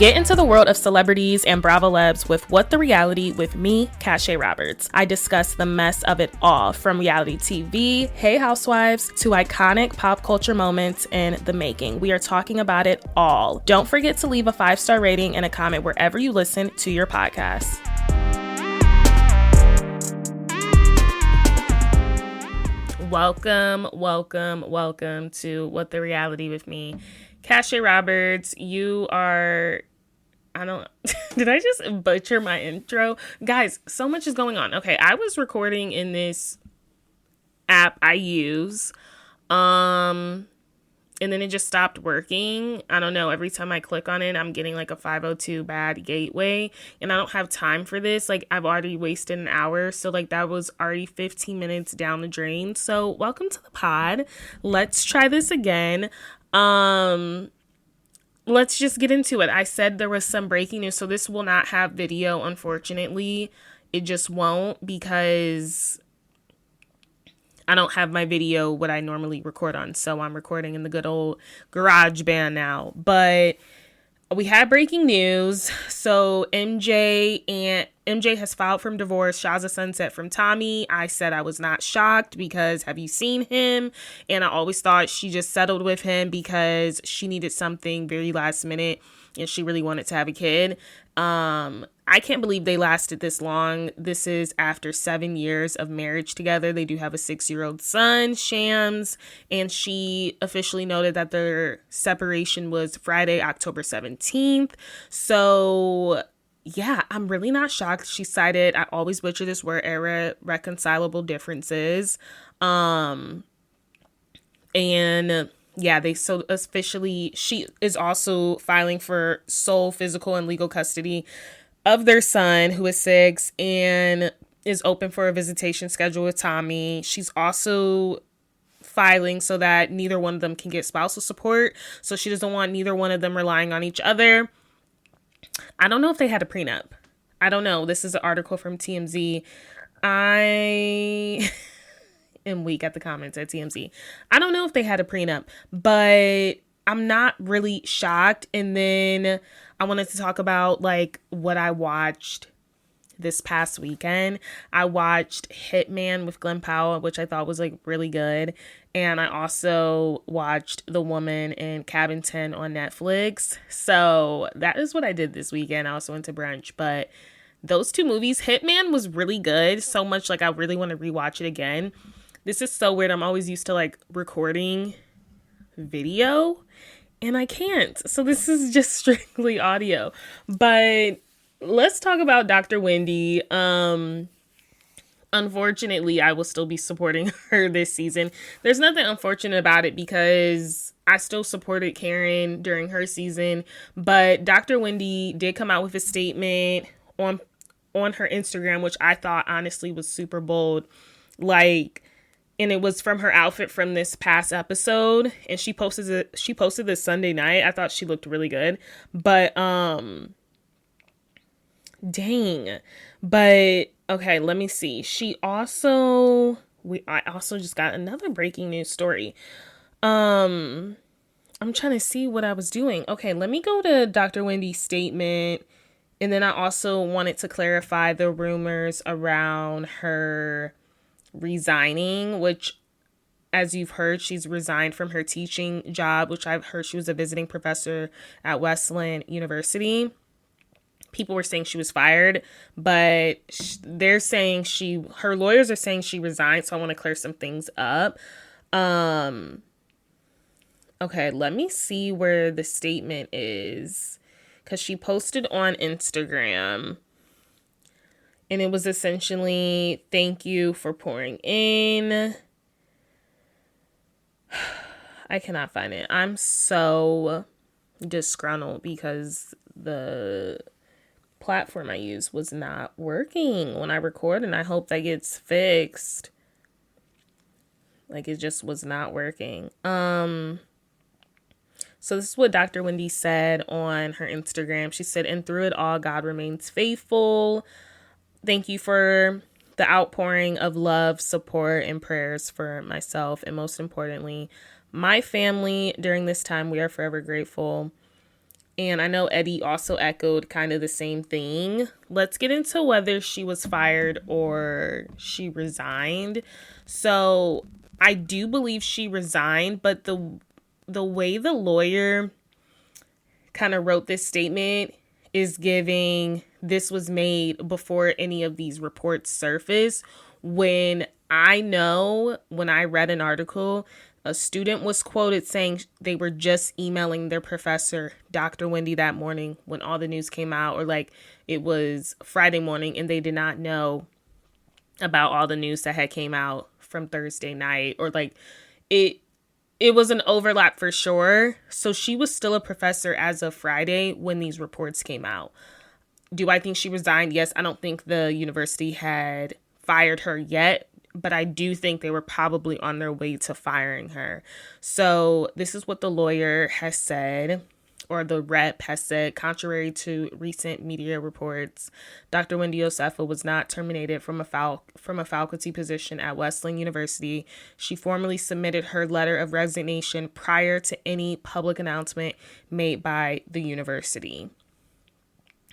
Get into the world of celebrities and Bravo Labs with What the Reality with me, Cashay Roberts. I discuss the mess of it all, from reality TV, Hey Housewives, to iconic pop culture moments in the making. We are talking about it all. Don't forget to leave a 5-star rating and a comment wherever you listen to your podcast. Welcome to What the Reality with me, Cashay Roberts. You are... did I just butcher my intro? Guys, so much is going on. Okay, I was recording in this app I use, and then it just stopped working. I don't know, every time I click on it, I'm getting like a 502 bad gateway, and I don't have time for this. Like, I've already wasted an hour, so like that was already 15 minutes down the drain. So welcome to the pod. Let's try this again. Let's just get into it. I said there was some breaking news, so this will not have video, unfortunately. It just won't, because I don't have my video what I normally record on, so I'm recording in the good old GarageBand now. But we had breaking news. So MJ has filed for divorce. Shah's a sunset from Tommy. I said I was not shocked because have you seen him? And I always thought she just settled with him because she needed something very last minute and she really wanted to have a kid. I can't believe they lasted this long. This is after 7 years of marriage together. They do have a 6-year-old son, Shams, and she officially noted that their separation was Friday, October 17th. So yeah, I'm really not shocked. She cited, I always butcher this word, irreconcilable differences. And yeah, so officially, she is also filing for sole physical and legal custody of their son, who is 6, and is open for a visitation schedule with Tommy. She's also filing so that neither one of them can get spousal support. So she doesn't want neither one of them relying on each other. I don't know if they had a prenup. I don't know. This is an article from TMZ. I am weak at the comments at TMZ. I don't know if they had a prenup, but I'm not really shocked. And then I wanted to talk about like what I watched this past weekend. I watched Hitman with Glenn Powell, which I thought was like really good. And I also watched The Woman in Cabin 10 on Netflix. So that is what I did this weekend. I also went to brunch, but those two movies, Hitman was really good. So much like I really want to rewatch it again. This is so weird. I'm always used to like recording video and I can't. So this is just strictly audio. But let's talk about Dr. Wendy. Unfortunately, I will still be supporting her this season. There's nothing unfortunate about it because I still supported Karen during her season. But Dr. Wendy did come out with a statement on her Instagram, which I thought honestly was super bold. And it was from her outfit from this past episode. And she posted this Sunday night. I thought she looked really good. But, dang. But, okay, let me see. I also just got another breaking news story. I'm trying to see what I was doing. Okay, let me go to Dr. Wendy's statement. And then I also wanted to clarify the rumors around her resigning, which, as you've heard, she's resigned from her teaching job, which I've heard she was a visiting professor at Wesleyan University. People were saying she was fired, but they're saying her lawyers are saying she resigned. So I want to clear some things up. Okay, let me see where the statement is, because she posted on Instagram. And it was essentially, thank you for pouring in. I cannot find it. I'm so disgruntled because the platform I use was not working when I record, and I hope that gets fixed. Like, it just was not working. So this is what Dr. Wendy said on her Instagram. She said, "And through it all, God remains faithful. Thank you for the outpouring of love, support, and prayers for myself, and most importantly, my family during this time. We are forever grateful. And I know Eddie also echoed kind of the same thing. Let's get into whether she was fired or she resigned. So I do believe she resigned, but the way the lawyer kind of wrote this statement is giving this was made before any of these reports surfaced, when I know when I read an article, a student was quoted saying they were just emailing their professor, Dr. Wendy, that morning when all the news came out, or like it was Friday morning and they did not know about all the news that had came out from Thursday night, or like it was an overlap for sure. So she was still a professor as of Friday when these reports came out. Do I think she resigned? Yes. I don't think the university had fired her yet, but I do think they were probably on their way to firing her. So this is what the lawyer has said, or the rep has said. Contrary to recent media reports, Dr. Wendy Osefo was not terminated from a faculty position at Wesleyan University. She formally submitted her letter of resignation prior to any public announcement made by the university.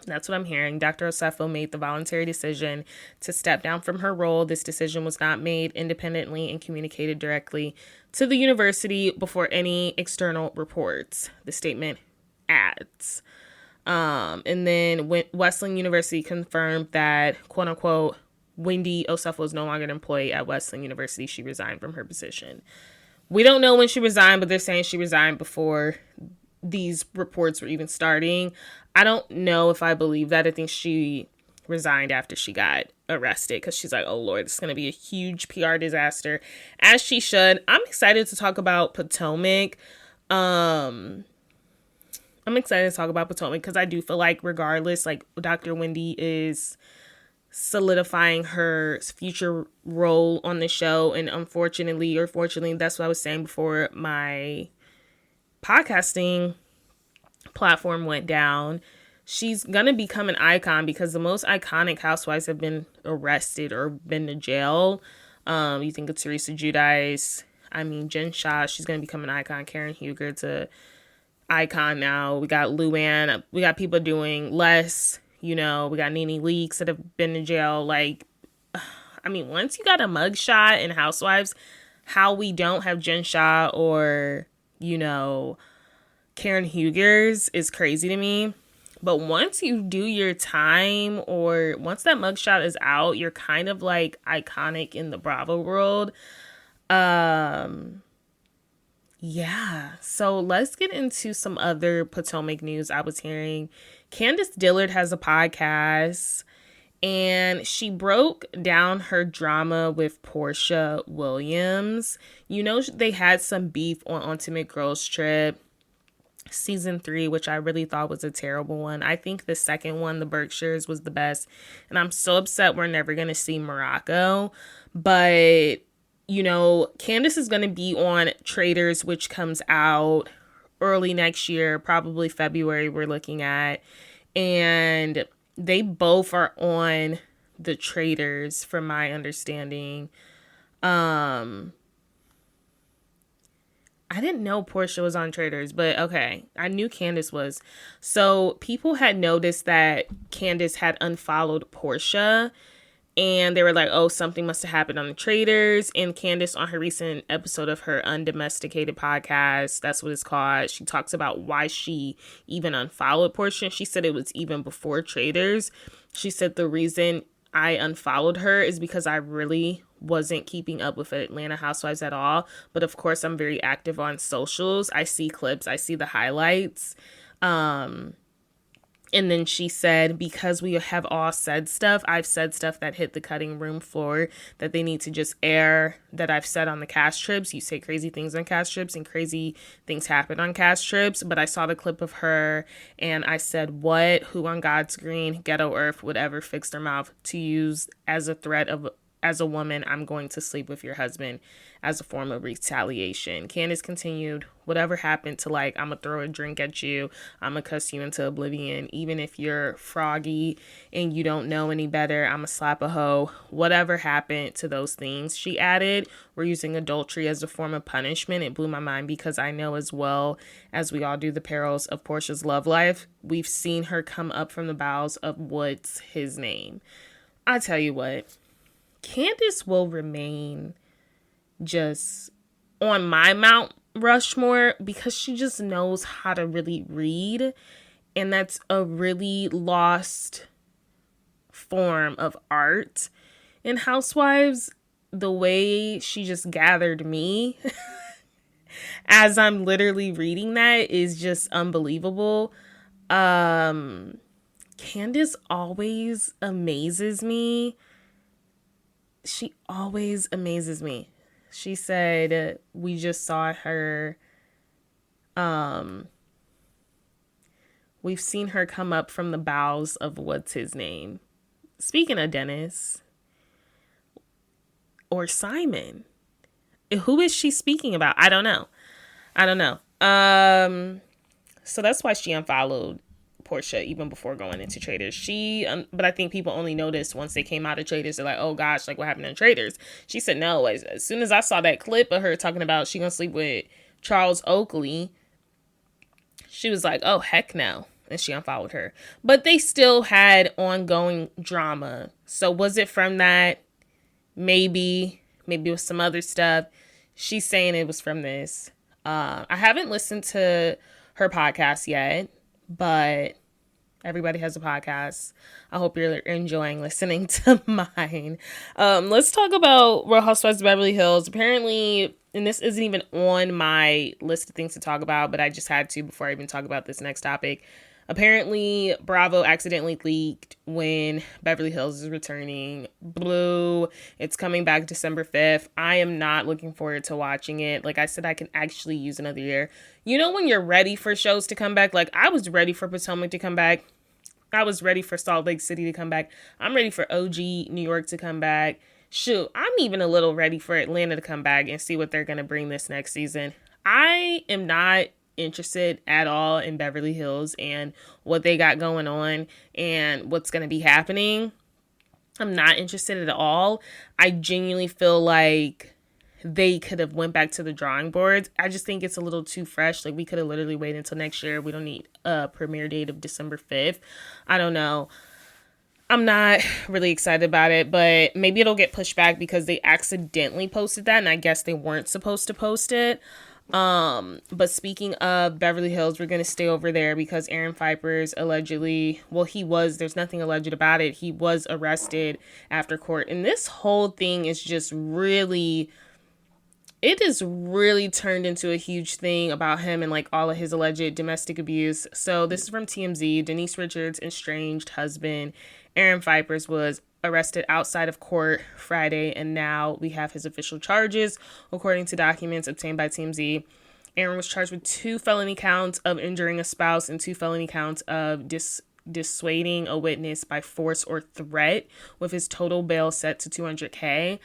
That's what I'm hearing. Dr. Osefo made the voluntary decision to step down from her role. This decision was not made independently and communicated directly to the university before any external reports, the statement adds. And then Wesleyan University confirmed that, quote unquote, Wendy Osefo is no longer an employee at Wesleyan University. She resigned from her position. We don't know when she resigned, but they're saying she resigned before these reports were even starting. I don't know if I believe that. I think she resigned after she got arrested because she's like, oh Lord, this is going to be a huge PR disaster, as she should. I'm excited to talk about Potomac. I'm excited to talk about Potomac because I do feel like regardless, like Dr. Wendy is solidifying her future role on the show. And unfortunately, or fortunately, that's what I was saying before my podcasting platform went down. She's gonna become an icon because the most iconic housewives have been arrested or been to jail. You think of Teresa Giudice, Jen Shah, she's gonna become an icon. Karen Huger's a icon now. We got Luann, we got people doing less, we got Nene Leakes that have been in jail. Like, once you got a mugshot in Housewives, how we don't have Jen Shah or Karen Huger's is crazy to me. But once you do your time, or once that mugshot is out, you're kind of like iconic in the Bravo world. Yeah. So let's get into some other Potomac news I was hearing. Candace Dillard has a podcast, and she broke down her drama with Portia Williams. They had some beef on Ultimate Girls Trip season 3, which I really thought was a terrible one. I think the second one, the Berkshires, was the best. And I'm so upset we're never going to see Morocco. But, Candace is going to be on Traitors, which comes out early next year, probably February we're looking at. And they both are on the Traitors, from my understanding. I didn't know Portia was on Traitors, but okay. I knew Candace was. So people had noticed that Candace had unfollowed Portia, and they were like, oh, something must have happened on the Traitors. And Candace, on her recent episode of her Undomesticated podcast, that's what it's called, she talks about why she even unfollowed Portia. She said it was even before Traitors. She said the reason I unfollowed her is because I really wasn't keeping up with Atlanta Housewives at all. But of course, I'm very active on socials. I see clips. I see the highlights. And then she said, because we have all said stuff, I've said stuff that hit the cutting room floor that they need to just air, that I've said on the cast trips. You say crazy things on cast trips and crazy things happen on cast trips. But I saw the clip of her and I said, what, who on God's green ghetto earth would ever fix their mouth to use as a threat of as a woman, I'm going to sleep with your husband as a form of retaliation. Candace continued, whatever happened to like, I'm going to throw a drink at you. I'm going to cuss you into oblivion. Even if you're froggy and you don't know any better, I'm going to slap a hoe. Whatever happened to those things, she added, we're using adultery as a form of punishment. It blew my mind because I know as well as we all do the perils of Portia's love life. We've seen her come up from the bowels of what's his name. I tell you what, Candace will remain just on my Mount Rushmore because she just knows how to really read. And that's a really lost form of art in Housewives. The way she just gathered me as I'm literally reading that is just unbelievable. Candace always amazes me. She always amazes me. She said, we just saw her, we've seen her come up from the bowels of what's his name. Speaking of Dennis or Simon, who is she speaking about? I don't know. So that's why she unfollowed Portia even before going into Traders. But I think people only noticed once they came out of Traders. They're like, oh gosh, like what happened in Traders? She said no. As soon as I saw that clip of her talking about she gonna sleep with Charles Oakley, she was like, oh heck no, and she unfollowed her. But they still had ongoing drama. So was it from that? Maybe it was some other stuff. She's saying it was from this. I haven't listened to her podcast yet, but everybody has a podcast. I hope you're enjoying listening to mine. Let's talk about Real Housewives of Beverly Hills. Apparently, and this isn't even on my list of things to talk about, but I just had to before I even talk about this next topic. Apparently, Bravo accidentally leaked when Beverly Hills is returning. Blue. It's coming back December 5th. I am not looking forward to watching it. Like I said, I can actually use another year. You know when you're ready for shows to come back? Like I was ready for Potomac to come back. I was ready for Salt Lake City to come back. I'm ready for OG New York to come back. Shoot, I'm even a little ready for Atlanta to come back and see what they're going to bring this next season. I am not interested at all in Beverly Hills and what they got going on and what's going to be happening. I'm not interested at all. I genuinely feel like they could have went back to the drawing boards. I just think it's a little too fresh. Like we could have literally waited until next year. We don't need a premiere date of December 5th. I don't know. I'm not really excited about it, but maybe it'll get pushed back because they accidentally posted that and I guess they weren't supposed to post it. But speaking of Beverly Hills, we're going to stay over there because Aaron Phypers allegedly, there's nothing alleged about it. He was arrested after court. And this whole thing is just really, it is really turned into a huge thing about him and like all of his alleged domestic abuse. So this is from TMZ. Denise Richards' estranged husband, Aaron Phypers, was arrested outside of court Friday, and now we have his official charges. According to documents obtained by TMZ, Aaron was charged with 2 felony counts of injuring a spouse and 2 felony counts of dissuading a witness by force or threat, with his total bail set to $200K.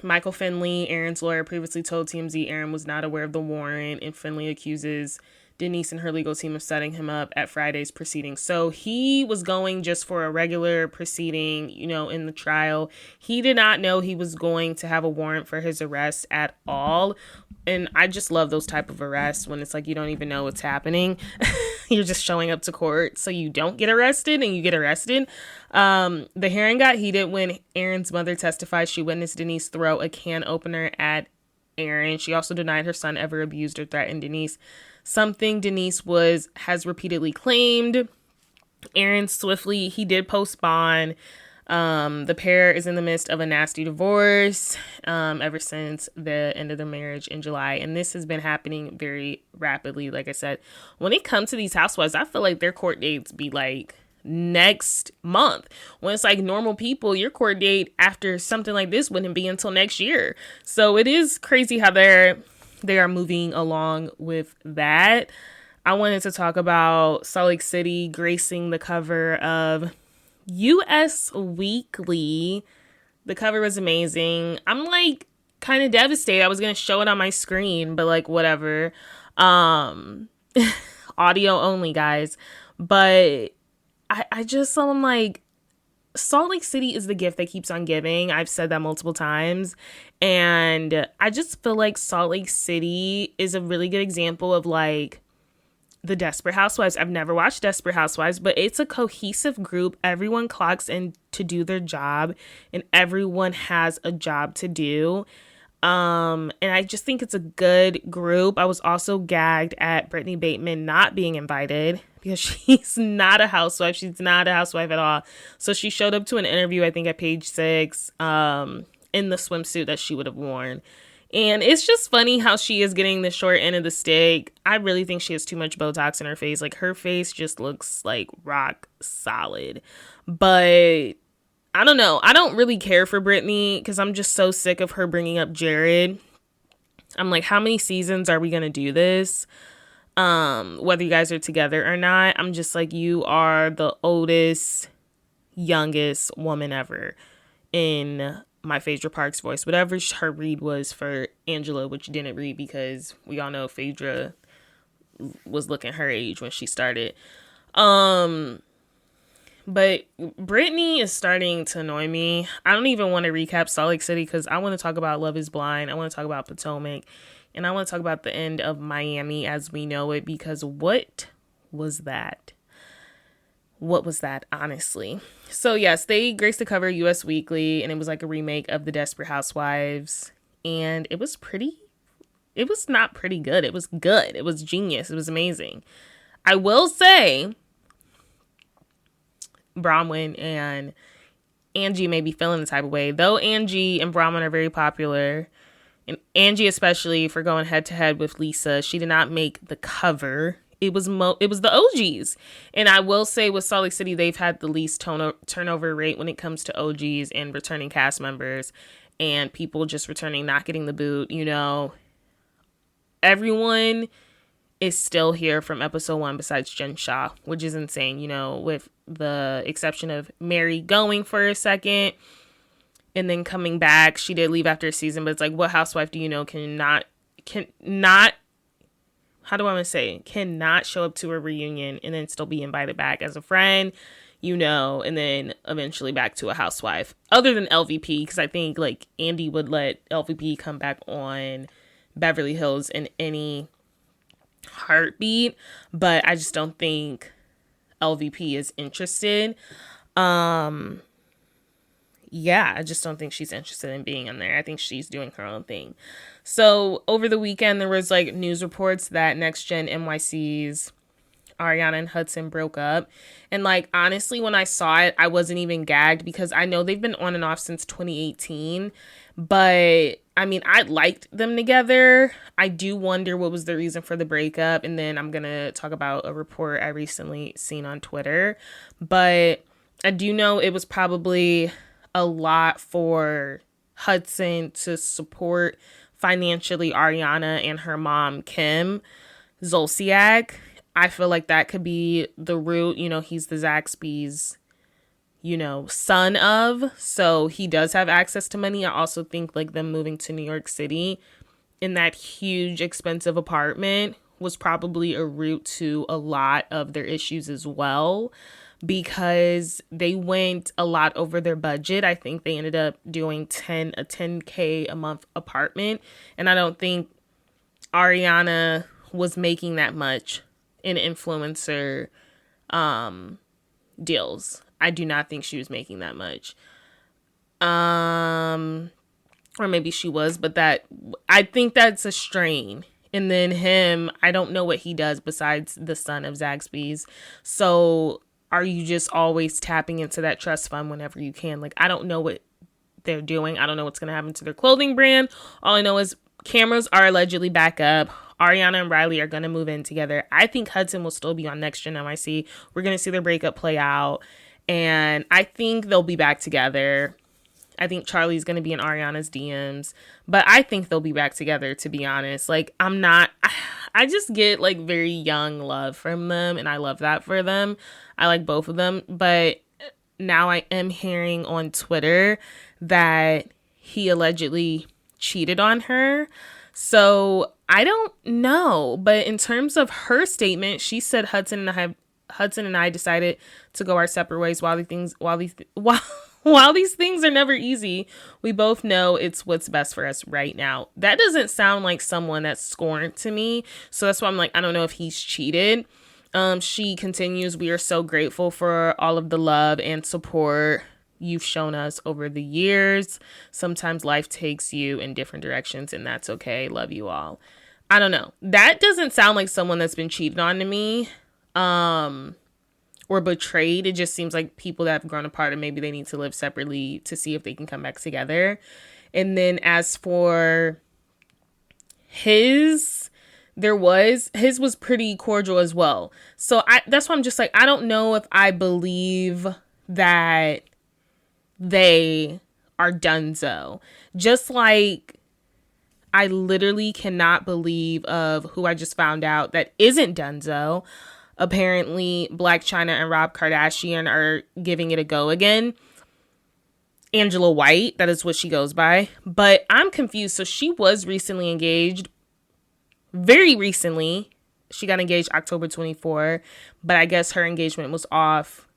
Michael Finley, Aaron's lawyer, previously told TMZ Aaron was not aware of the warrant, and Finley accuses Denise and her legal team of setting him up at Friday's proceeding. So he was going just for a regular proceeding, in the trial. He did not know he was going to have a warrant for his arrest at all. And I just love those type of arrests when it's like you don't even know what's happening. You're just showing up to court so you don't get arrested and you get arrested. The hearing got heated when Aaron's mother testified she witnessed Denise throw a can opener at Aaron. She also denied her son ever abused or threatened Denise, something Denise has repeatedly claimed. Aaron he did post bond. The pair is in the midst of a nasty divorce ever since the end of their marriage in July. And this has been happening very rapidly. Like I said, when it comes to these housewives, I feel like their court dates be like next month. When it's like normal people, your court date after something like this wouldn't be until next year. So it is crazy how they are moving along with that. I wanted to talk about Salt Lake City gracing the cover of US Weekly The cover was amazing. I'm like kind of devastated. I was gonna show it on my screen, but like whatever. Um Audio only, guys. But I just I'm like, Salt Lake City is the gift that keeps on giving. I've said that multiple times. And I just feel like Salt Lake City is a really good example of like the Desperate Housewives. I've never watched Desperate Housewives, but it's a cohesive group. Everyone clocks in to do their job and everyone has a job to do. And I just think it's a good group. I was also gagged at Brittany Bateman not being invited because she's not a housewife. She's not a housewife at all. So she showed up to an interview, I think at page 6, in the swimsuit that she would have worn. And it's just funny how she is getting the short end of the stick. I really think she has too much Botox in her face. Like, her face just looks like rock solid. But I don't know. I don't really care for Brittany because I'm just so sick of her bringing up Jared. I'm like, how many seasons are we going to do this? Whether you guys are together or not. I'm just like, you are the oldest, youngest woman ever in my Phaedra Parks voice. Whatever her read was for Angela, which didn't read because we all know Phaedra was looking her age when she started. But Brittany is starting to annoy me. I don't even want to recap Salt Lake City because I want to talk about Love is Blind. I want to talk about Potomac. And I want to talk about the end of Miami as we know it, because what was that? What was that, honestly? So, yes, they graced the cover US Weekly, and it was like a remake of The Desperate Housewives. And it was not pretty good. It was good. It was genius. It was amazing. I will say, Bronwyn and Angie may be feeling the type of way, though Angie and Bronwyn are very popular, and Angie especially for going head to head with Lisa. She did not make the cover. It was the OGs, and I will say with Salt Lake City, they've had the least turnover rate when it comes to OGs and returning cast members and people just returning, not getting the boot. You know, everyone is still here from episode 1 besides Jen Shah, which is insane, you know, with the exception of Mary going for a second and then coming back. She did leave after a season, but it's like, what housewife do you know cannot show up to a reunion and then still be invited back as a friend, you know, and then eventually back to a housewife, other than LVP, because I think like Andy would let LVP come back on Beverly Hills in any heartbeat, but I just don't think LVP is interested. Yeah, I just don't think she's interested in being in there. I think she's doing her own thing. So over the weekend, there was like news reports that Next Gen NYC's Ariana and Hudson broke up. And like, honestly, when I saw it, I wasn't even gagged because I know they've been on and off since 2018. But I mean, I liked them together. I do wonder what was the reason for the breakup. And then I'm going to talk about a report I recently seen on Twitter. But I do know it was probably a lot for Hudson to support financially Ariana and her mom, Kim Zolciak. I feel like that could be the root. You know, he's the Zaxby's, you know, son of, so he does have access to money. I also think like them moving to New York City in that huge expensive apartment was probably a root to a lot of their issues as well, because they went a lot over their budget. I think they ended up doing a $10K a month apartment, and I don't think Ariana was making that much in influencer deals. I do not think she was making that much. Or maybe she was, but I think that's a strain. And then him, I don't know what he does besides the son of Zaxby's. So are you just always tapping into that trust fund whenever you can? Like, I don't know what they're doing. I don't know what's going to happen to their clothing brand. All I know is cameras are allegedly back up. Ariana and Reali are going to move in together. I think Hudson will still be on Next Gen NYC. We're going to see their breakup play out. And I think they'll be back together. I think Charlie's going to be in Ariana's DMs. But I think they'll be back together, to be honest. Like, I just get, like, very young love from them. And I love that for them. I like both of them. But now I am hearing on Twitter that he allegedly cheated on her. So I don't know. But in terms of her statement, she said Hudson and I decided to go our separate ways while these things are never easy. We both know it's what's best for us right now. That doesn't sound like someone that's scorned to me. So that's why I'm like, I don't know if he's cheated. She continues, we are so grateful for all of the love and support you've shown us over the years. Sometimes life takes you in different directions, and that's okay. Love you all. I don't know. That doesn't sound like someone that's been cheated on to me, or betrayed. It just seems like people that have grown apart and maybe they need to live separately to see if they can come back together. And then as for his was pretty cordial as well. So that's why I'm just like, I don't know if I believe that they are donezo. Just like I literally cannot believe of who I just found out that isn't donezo. Apparently, Blac, Chyna, and Rob Kardashian are giving it a go again. Angela White, that is what she goes by. But I'm confused. So she was recently engaged. Very recently. She got engaged October 24. But I guess her engagement was off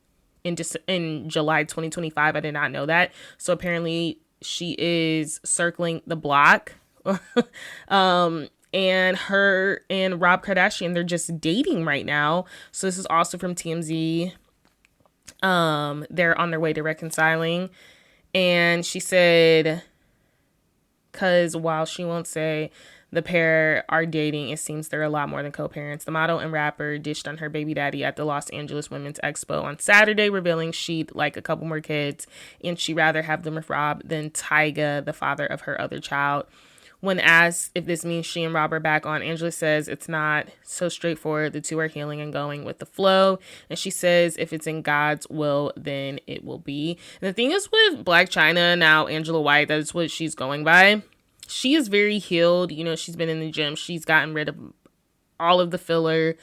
in July 2025. I did not know that. So apparently she is circling the block. And her and Rob Kardashian, they're just dating right now. So this is also from TMZ. They're on their way to reconciling. And she said, because while she won't say the pair are dating, it seems they're a lot more than co-parents. The model and rapper dished on her baby daddy at the Los Angeles Women's Expo on Saturday, revealing she'd like a couple more kids. And she'd rather have them with Rob than Tyga, the father of her other child. When asked if this means she and Rob are back on, Angela says it's not so straightforward. The two are healing and going with the flow. And she says if it's in God's will, then it will be. And the thing is with Blac Chyna, now Angela White, that is what she's going by. She is very healed. You know, she's been in the gym. She's gotten rid of all of the filler.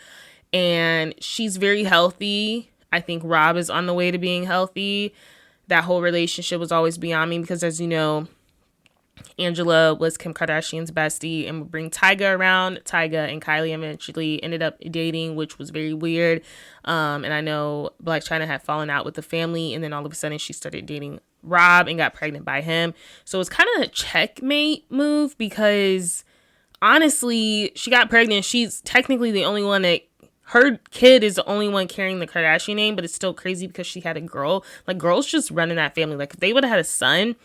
And she's very healthy. I think Rob is on the way to being healthy. That whole relationship was always beyond me because, as you know, Angela was Kim Kardashian's bestie and would bring Tyga around. Tyga and Kylie eventually ended up dating, which was very weird. And I know Blac Chyna had fallen out with the family, and then all of a sudden she started dating Rob and got pregnant by him. So it's kind of a checkmate move because honestly, she got pregnant. She's technically the only one that her kid is the only one carrying the Kardashian name, but it's still crazy because she had a girl. Like, girls just run in that family. Like, if they would have had a son,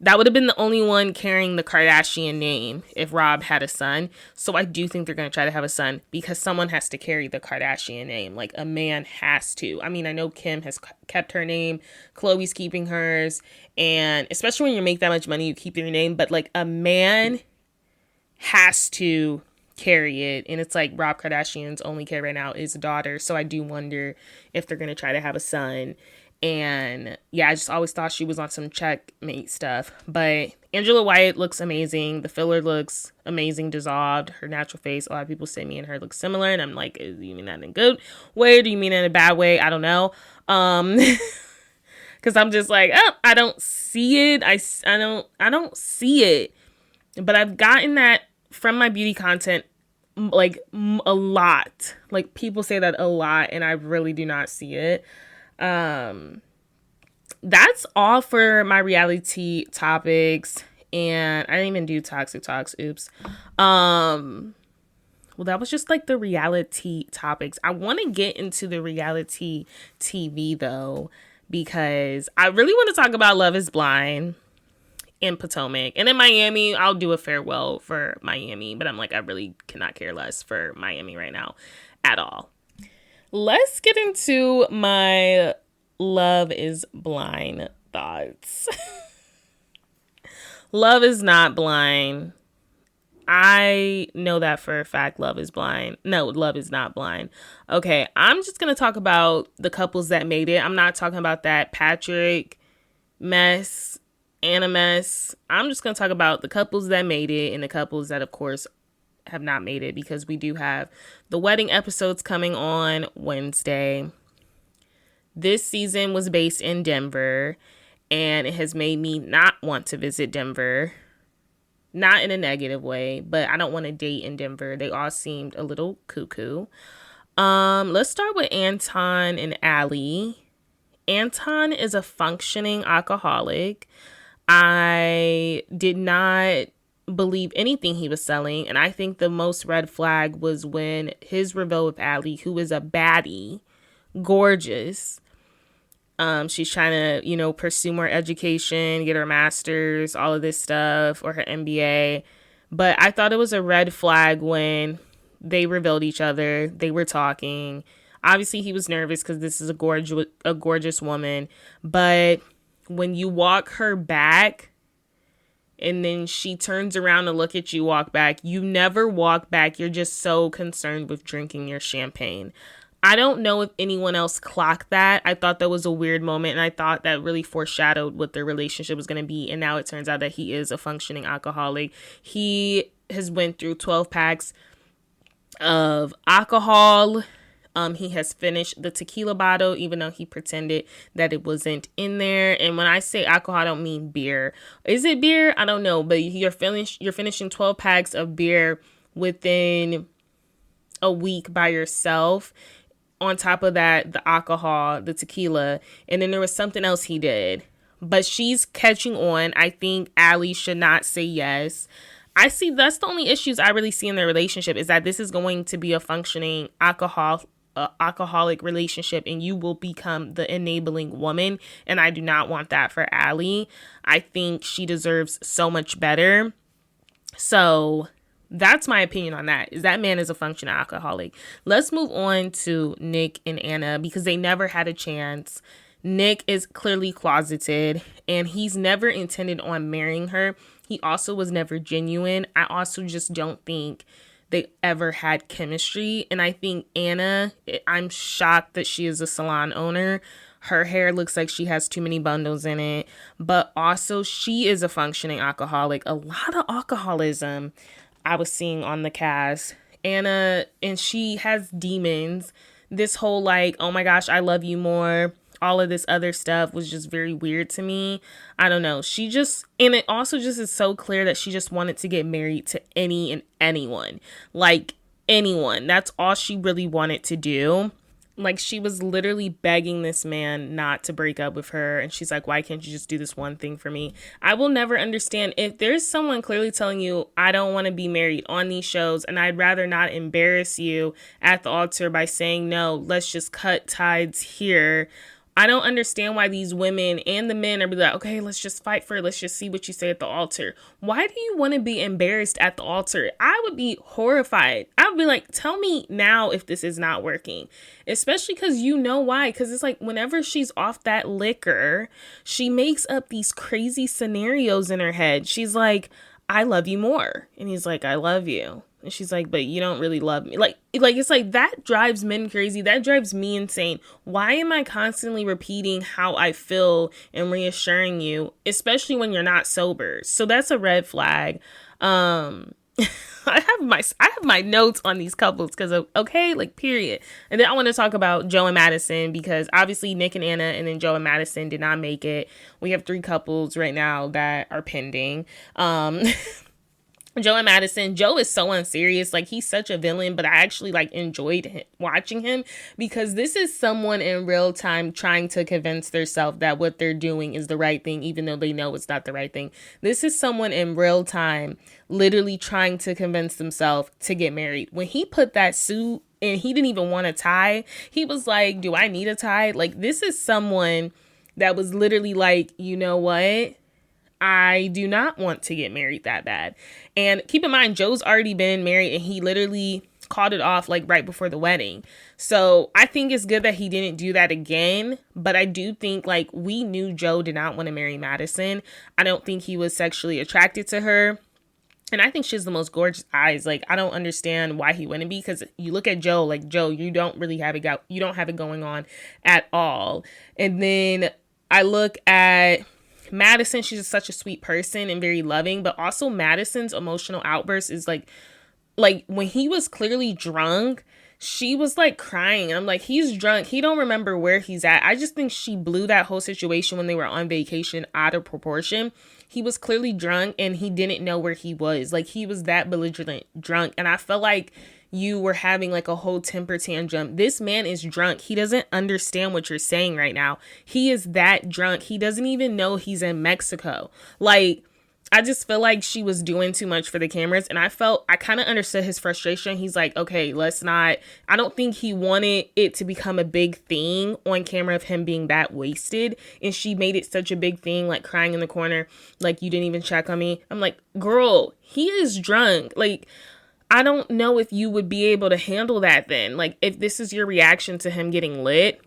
that would have been the only one carrying the Kardashian name if Rob had a son. So I do think they're going to try to have a son because someone has to carry the Kardashian name. Like, a man has to. I mean, I know Kim has kept her name. Khloe's keeping hers. And especially when you make that much money, you keep your name. But, like, a man has to carry it. And it's like Rob Kardashian's only kid right now is a daughter. So I do wonder if they're going to try to have a son. And yeah, I just always thought she was on some checkmate stuff. But Angela White looks amazing. The filler looks amazing, dissolved. Her natural face, a lot of people say me and her look similar. And I'm like, do you mean that in a good way? Do you mean in a bad way? I don't know. Because I'm just like, oh, I don't see it. I don't see it. But I've gotten that from my beauty content, like a lot. Like, people say that a lot, and I really do not see it. That's all for my reality topics, and I didn't even do toxic talks. Oops. Well, that was just like the reality topics. I want to get into the reality TV though, because I really want to talk about Love is Blind in Potomac, and in Miami. I'll do a farewell for Miami, but I'm like, I really cannot care less for Miami right now at all. Let's get into my Love is Blind thoughts. Love is not blind. I know that for a fact. Love is blind. No, love is not blind. Okay, I'm just going to talk about the couples that made it. I'm not talking about that Patrick mess, Anna mess. I'm just going to talk about the couples that made it and the couples that, of course, have not made it, because we do have the wedding episodes coming on Wednesday. This season was based in Denver, and it has made me not want to visit Denver. Not in a negative way, but I don't want to date in Denver. They all seemed a little cuckoo. Let's start with Anton and Allie. Anton is a functioning alcoholic. I did not believe anything he was selling, and I think the most red flag was when his reveal with Allie, who is a baddie, gorgeous. She's trying to, pursue more education, get her master's, all of this stuff, or her MBA. But I thought it was a red flag when they revealed each other. They were talking. Obviously, he was nervous because this is a gorgeous woman. But when you walk her back and then she turns around to look at you walk back, you never walk back. You're just so concerned with drinking your champagne. I don't know if anyone else clocked that. I thought that was a weird moment, and I thought that really foreshadowed what their relationship was going to be. And now it turns out that he is a functioning alcoholic. He has went through 12 packs of alcohol. He has finished the tequila bottle, even though he pretended that it wasn't in there. And when I say alcohol, I don't mean beer. Is it beer? I don't know. But you're finishing 12 packs of beer within a week by yourself. On top of that, the alcohol, the tequila, and then there was something else he did. But she's catching on. I think Allie should not say yes. I see that's the only issues I really see in their relationship, is that this is going to be a functioning alcoholic relationship, and you will become the enabling woman. And I do not want that for Allie. I think she deserves so much better. So that's my opinion on that, is that man is a functional alcoholic. Let's move on to Nick and Anna, because they never had a chance. Nick is clearly closeted, and he's never intended on marrying her. He also was never genuine. I also just don't think they ever had chemistry. And I think Anna, I'm shocked that she is a salon owner. Her hair looks like she has too many bundles in it. But also, she is a functioning alcoholic. A lot of alcoholism I was seeing on the cast. Anna, and she has demons. This whole oh my gosh, I love you more. All of this other stuff was just very weird to me. I don't know. And it also just is so clear that she just wanted to get married to any and anyone. Anyone. That's all she really wanted to do. She was literally begging this man not to break up with her. And she's like, why can't you just do this one thing for me? I will never understand if there's someone clearly telling you, I don't want to be married on these shows, and I'd rather not embarrass you at the altar by saying, no, let's just cut ties here. I don't understand why these women and the men are like, okay, let's just fight for it. Let's just see what you say at the altar. Why do you want to be embarrassed at the altar? I would be horrified. I would be like, tell me now if this is not working, especially because you know why. Because it's whenever she's off that liquor, she makes up these crazy scenarios in her head. She's like, I love you more. And he's like, I love you. And she's like, but you don't really love me. It's that drives men crazy. That drives me insane. Why am I constantly repeating how I feel and reassuring you, especially when you're not sober? So that's a red flag. I have my notes on these couples because of, period. And then I want to talk about Joe and Madison, because obviously Nick and Anna and then Joe and Madison did not make it. We have 3 couples right now that are pending. Joe and Madison. Joe is so unserious. He's such a villain, but I actually enjoyed watching him, because this is someone in real time trying to convince themselves that what they're doing is the right thing, even though they know it's not the right thing. This is someone in real time literally trying to convince themselves to get married. When he put that suit and he didn't even want a tie, he was like, do I need a tie? This is someone that was literally you know what? I do not want to get married that bad. And keep in mind, Joe's already been married and he literally called it off right before the wedding. So I think it's good that he didn't do that again. But I do think we knew Joe did not want to marry Madison. I don't think he was sexually attracted to her. And I think she has the most gorgeous eyes. I don't understand why he wouldn't be, because you look at Joe, Joe, you don't really have you don't have it going on at all. And then I look at Madison. She's just such a sweet person and very loving, but also Madison's emotional outburst is like when he was clearly drunk, she was like crying. I'm like, he's drunk. He don't remember where he's at. I just think she blew that whole situation when they were on vacation out of proportion. He was clearly drunk and he didn't know where he was. Like, he was that belligerent drunk. And I felt like you were having like a whole temper tantrum. This man is drunk. He doesn't understand what you're saying right now. He is that drunk. He doesn't even know he's in Mexico. Like, I just feel like she was doing too much for the cameras. And I kind of understood his frustration. He's like, okay, I don't think he wanted it to become a big thing on camera of him being that wasted. And she made it such a big thing, like crying in the corner, like, you didn't even check on me. I'm like, girl, he is drunk. Like, I don't know if you would be able to handle that then. Like, if this is your reaction to him getting lit,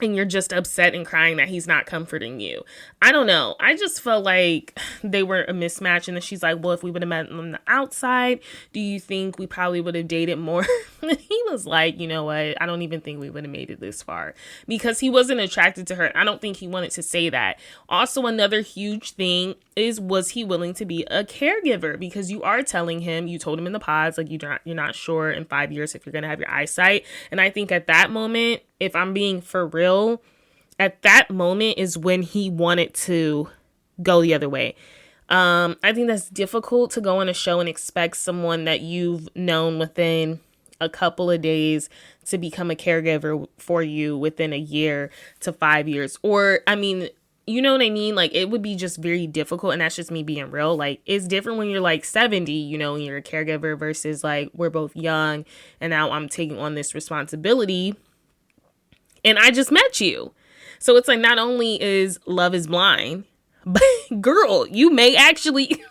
and you're just upset and crying that he's not comforting you. I don't know. I just felt like they were a mismatch. And then she's like, well, if we would have met on the outside, do you think we probably would have dated more? And he was like, you know what? I don't even think we would have made it this far, because he wasn't attracted to her. I don't think he wanted to say that. Also, another huge thing is, was he willing to be a caregiver? Because you are telling him, you told him in the pods, like, you're not sure in 5 years if you're going to have your eyesight. And I think at that moment, if I'm being for real, at that moment is when he wanted to go the other way. I think that's difficult to go on a show and expect someone that you've known within a couple of days to become a caregiver for you within a year to 5 years. Or, I mean, you know what I mean? Like, it would be just very difficult. And that's just me being real. Like, it's different when you're like 70, you know, and you're a caregiver versus like, we're both young and now I'm taking on this responsibility. And I just met you. So it's like, not only is love is blind, but girl, you may actually,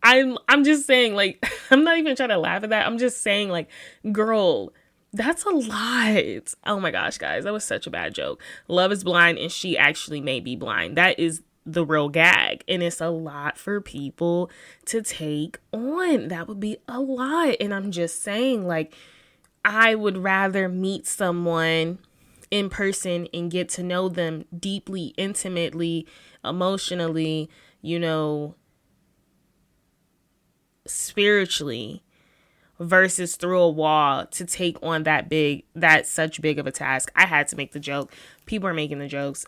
I'm just saying, like, I'm not even trying to laugh at that. I'm just saying, like, girl, that's a lot. Oh my gosh, guys, that was such a bad joke. Love is blind and she actually may be blind. That is the real gag. And it's a lot for people to take on. That would be a lot. And I'm just saying, like, I would rather meet someone in person and get to know them deeply, intimately, emotionally, you know, spiritually, versus through a wall to take on such big of a task. I had to make the joke. People are making the jokes.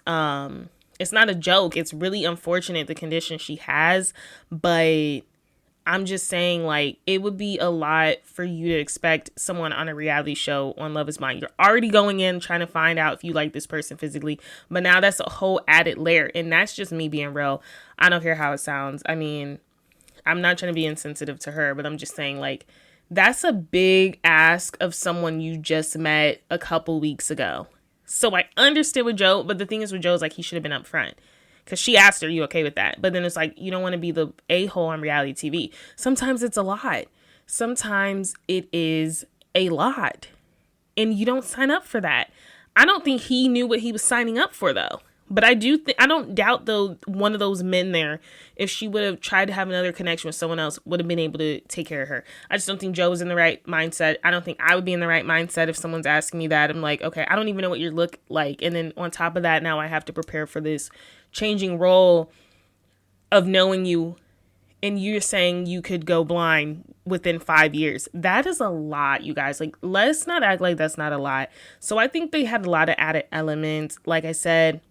It's not a joke. It's really unfortunate, the condition she has, but I'm just saying, like, it would be a lot for you to expect someone on a reality show on Love is Blind. You're already going in trying to find out if you like this person physically, but now that's a whole added layer. And that's just me being real. I don't care how it sounds. I mean, I'm not trying to be insensitive to her, but I'm just saying, like, that's a big ask of someone you just met a couple weeks ago. So I understood with Joe, but the thing is with Joe is, like, he should have been upfront. Because she asked her, you okay with that? But then it's like, you don't want to be the a-hole on reality TV. Sometimes it's a lot. Sometimes it is a lot. And you don't sign up for that. I don't think he knew what he was signing up for, though. But I don't doubt, though, one of those men there, if she would have tried to have another connection with someone else, would have been able to take care of her. I just don't think Joe was in the right mindset. I don't think I would be in the right mindset if someone's asking me that. I'm like, okay, I don't even know what you look like. And then on top of that, now I have to prepare for this changing role of knowing you, and you're saying you could go blind within 5 years. That is a lot, you guys. Like, let's not act like that's not a lot. So I think they had a lot of added elements. Like I said,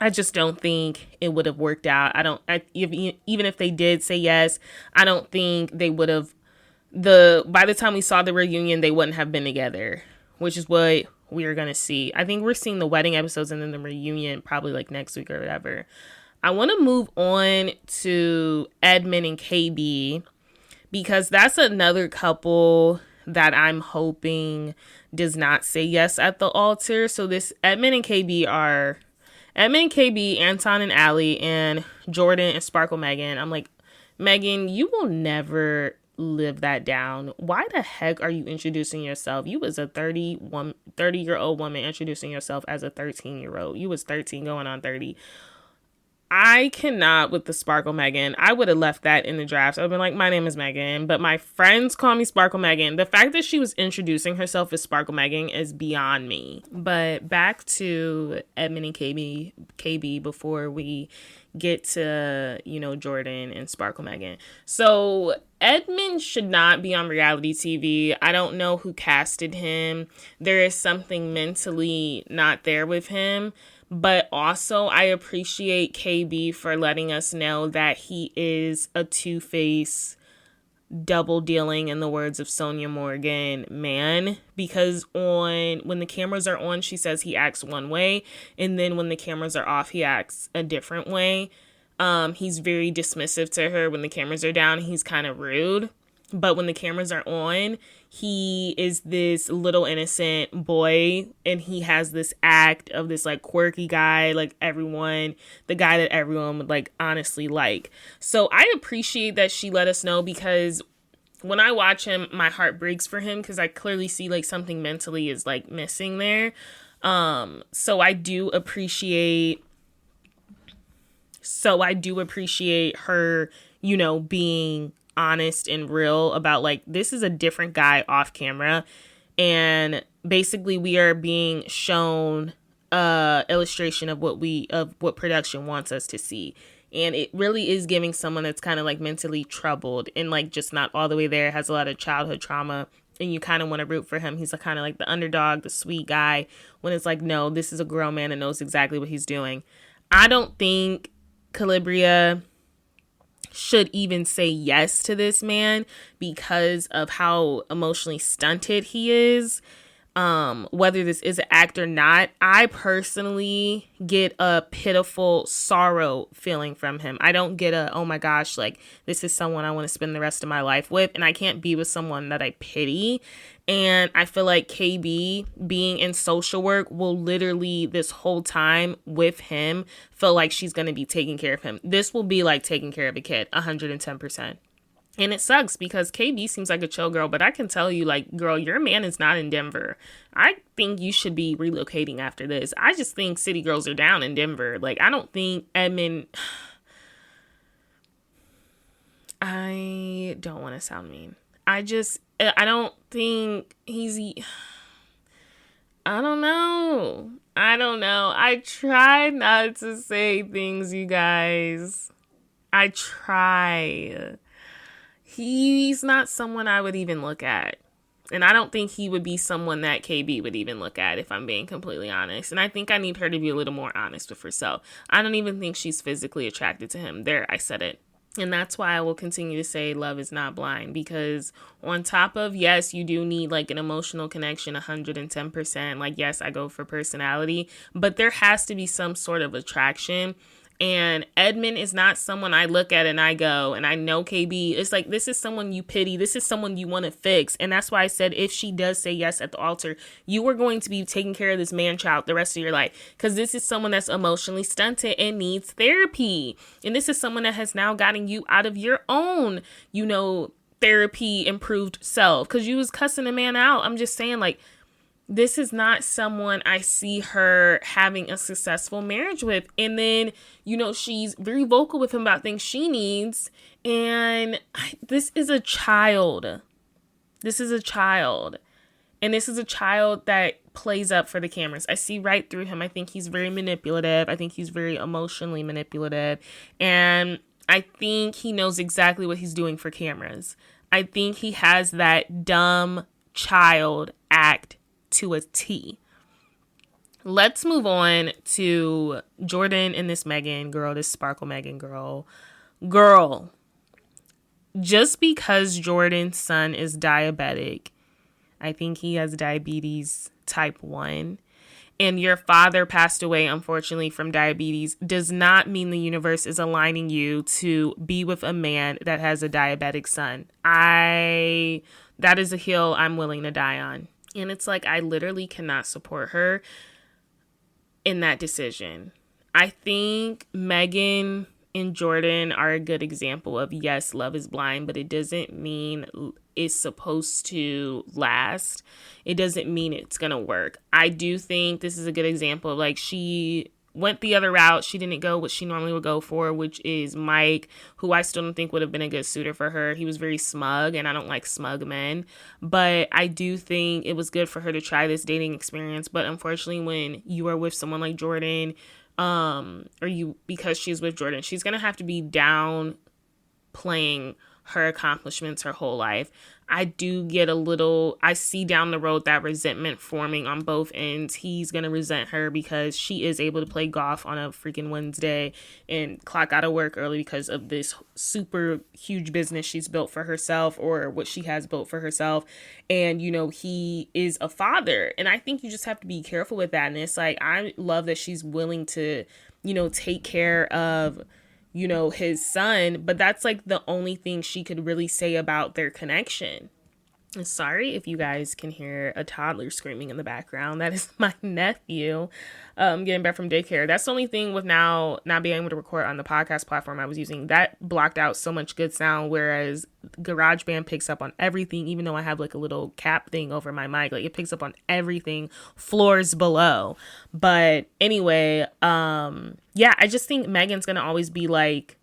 I just don't think it would have worked out. Even if they did say yes, I don't think they would have, by the time we saw the reunion, they wouldn't have been together, which is what we're going to see. I think we're seeing the wedding episodes and then the reunion probably like next week or whatever. I want to move on to Edmund and KB, because that's another couple that I'm hoping does not say yes at the altar. So this Edmund and KB, Anton and Allie, and Jordan and Sparkle Megan. I'm like, Megan, you will never live that down. Why the heck are you introducing yourself? You was a 30-year-old woman introducing yourself as a 13-year-old. You was 13 going on 30. I cannot with the Sparkle Megan. I would have left that in the draft. I've been like, my name is Megan, but my friends call me Sparkle Megan. The fact that she was introducing herself as Sparkle Megan is beyond me. But back to Edmund and KB before we get to, Jordan and Sparkle Megan. So Edmund should not be on reality TV. I don't know who casted him. There is something mentally not there with him. But also, I appreciate KB for letting us know that he is a two-face, double dealing, in the words of Sonia Morgan, man. Because when the cameras are on, she says he acts one way, and then when the cameras are off, he acts a different way. He's very dismissive to her. When the cameras are down, he's kind of rude. But when the cameras are on, he is this little innocent boy, and he has this act of this like quirky guy, like the guy that everyone would like honestly like. So I appreciate that she let us know, because when I watch him, my heart breaks for him, because I clearly see like something mentally is like missing there. So I do appreciate her, being honest and real about like, this is a different guy off camera, and basically we are being shown illustration of what production wants us to see, and it really is giving someone that's kind of like mentally troubled and like just not all the way there, has a lot of childhood trauma, and you kind of want to root for him. He's kind of like the underdog, the sweet guy, when it's like, no, this is a grown man and knows exactly what he's doing. I don't think Calabria should even say yes to this man because of how emotionally stunted he is. Whether this is an act or not, I personally get a pitiful sorrow feeling from him. I don't get oh my gosh, like this is someone I want to spend the rest of my life with, and I can't be with someone that I pity. And I feel like KB being in social work will literally this whole time with him feel like she's going to be taking care of him. This will be like taking care of a kid, 110%. And it sucks because KB seems like a chill girl, but I can tell you, like, girl, your man is not in Denver. I think you should be relocating after this. I just think city girls are down in Denver. Like, I don't think Edmund... I don't want to sound mean. I don't think he's... I don't know. I try not to say things, you guys. I try. He's not someone I would even look at. And I don't think he would be someone that KB would even look at, if I'm being completely honest. And I think I need her to be a little more honest with herself. I don't even think she's physically attracted to him. There, I said it. And that's why I will continue to say love is not blind, because on top of, yes, you do need like an emotional connection 110%. Like, yes, I go for personality, but there has to be some sort of attraction. And Edmund is not someone I look at and I go, and I know KB, it's like, this is someone you pity. This is someone you want to fix. And that's why I said, if she does say yes at the altar, you are going to be taking care of this man-child the rest of your life. Because this is someone that's emotionally stunted and needs therapy. And this is someone that has now gotten you out of your own, therapy improved self. Because you was cussing a man out. I'm just saying, like, this is not someone I see her having a successful marriage with. And then, she's very vocal with him about things she needs. And this is a child. This is a child. And this is a child that plays up for the cameras. I see right through him. I think he's very manipulative. I think he's very emotionally manipulative. And I think he knows exactly what he's doing for cameras. I think he has that dumb child act to a T. Let's move on to Jordan and this Megan girl, this Sparkle Megan girl. Girl, just because Jordan's son is diabetic, I think he has diabetes type 1, and your father passed away, unfortunately, from diabetes, does not mean the universe is aligning you to be with a man that has a diabetic son. That is a hill I'm willing to die on. And it's like, I literally cannot support her in that decision. I think Megan and Jordan are a good example of, yes, love is blind, but it doesn't mean it's supposed to last. It doesn't mean it's going to work. I do think this is a good example of, like, she went the other route. She didn't go what she normally would go for, which is Mike, who I still don't think would have been a good suitor for her. He was very smug, and I don't like smug men. But I do think it was good for her to try this dating experience. But unfortunately, when you are with someone like Jordan, because she's with Jordan. She's going to have to be downplaying her accomplishments her whole life. I see down the road that resentment forming on both ends. He's going to resent her because she is able to play golf on a freaking Wednesday and clock out of work early because of this super huge business she's built for herself, or what she has built for herself. And, he is a father. And I think you just have to be careful with that. And it's like, I love that she's willing to, take care of his son, but that's like the only thing she could really say about their connection. Sorry if you guys can hear a toddler screaming in the background. That is my nephew getting back from daycare. That's the only thing with now not being able to record on the podcast platform I was using. That blocked out so much good sound, whereas GarageBand picks up on everything, even though I have like a little cap thing over my mic. Like, it picks up on everything, floors below. But anyway, yeah, I just think Megan's going to always be like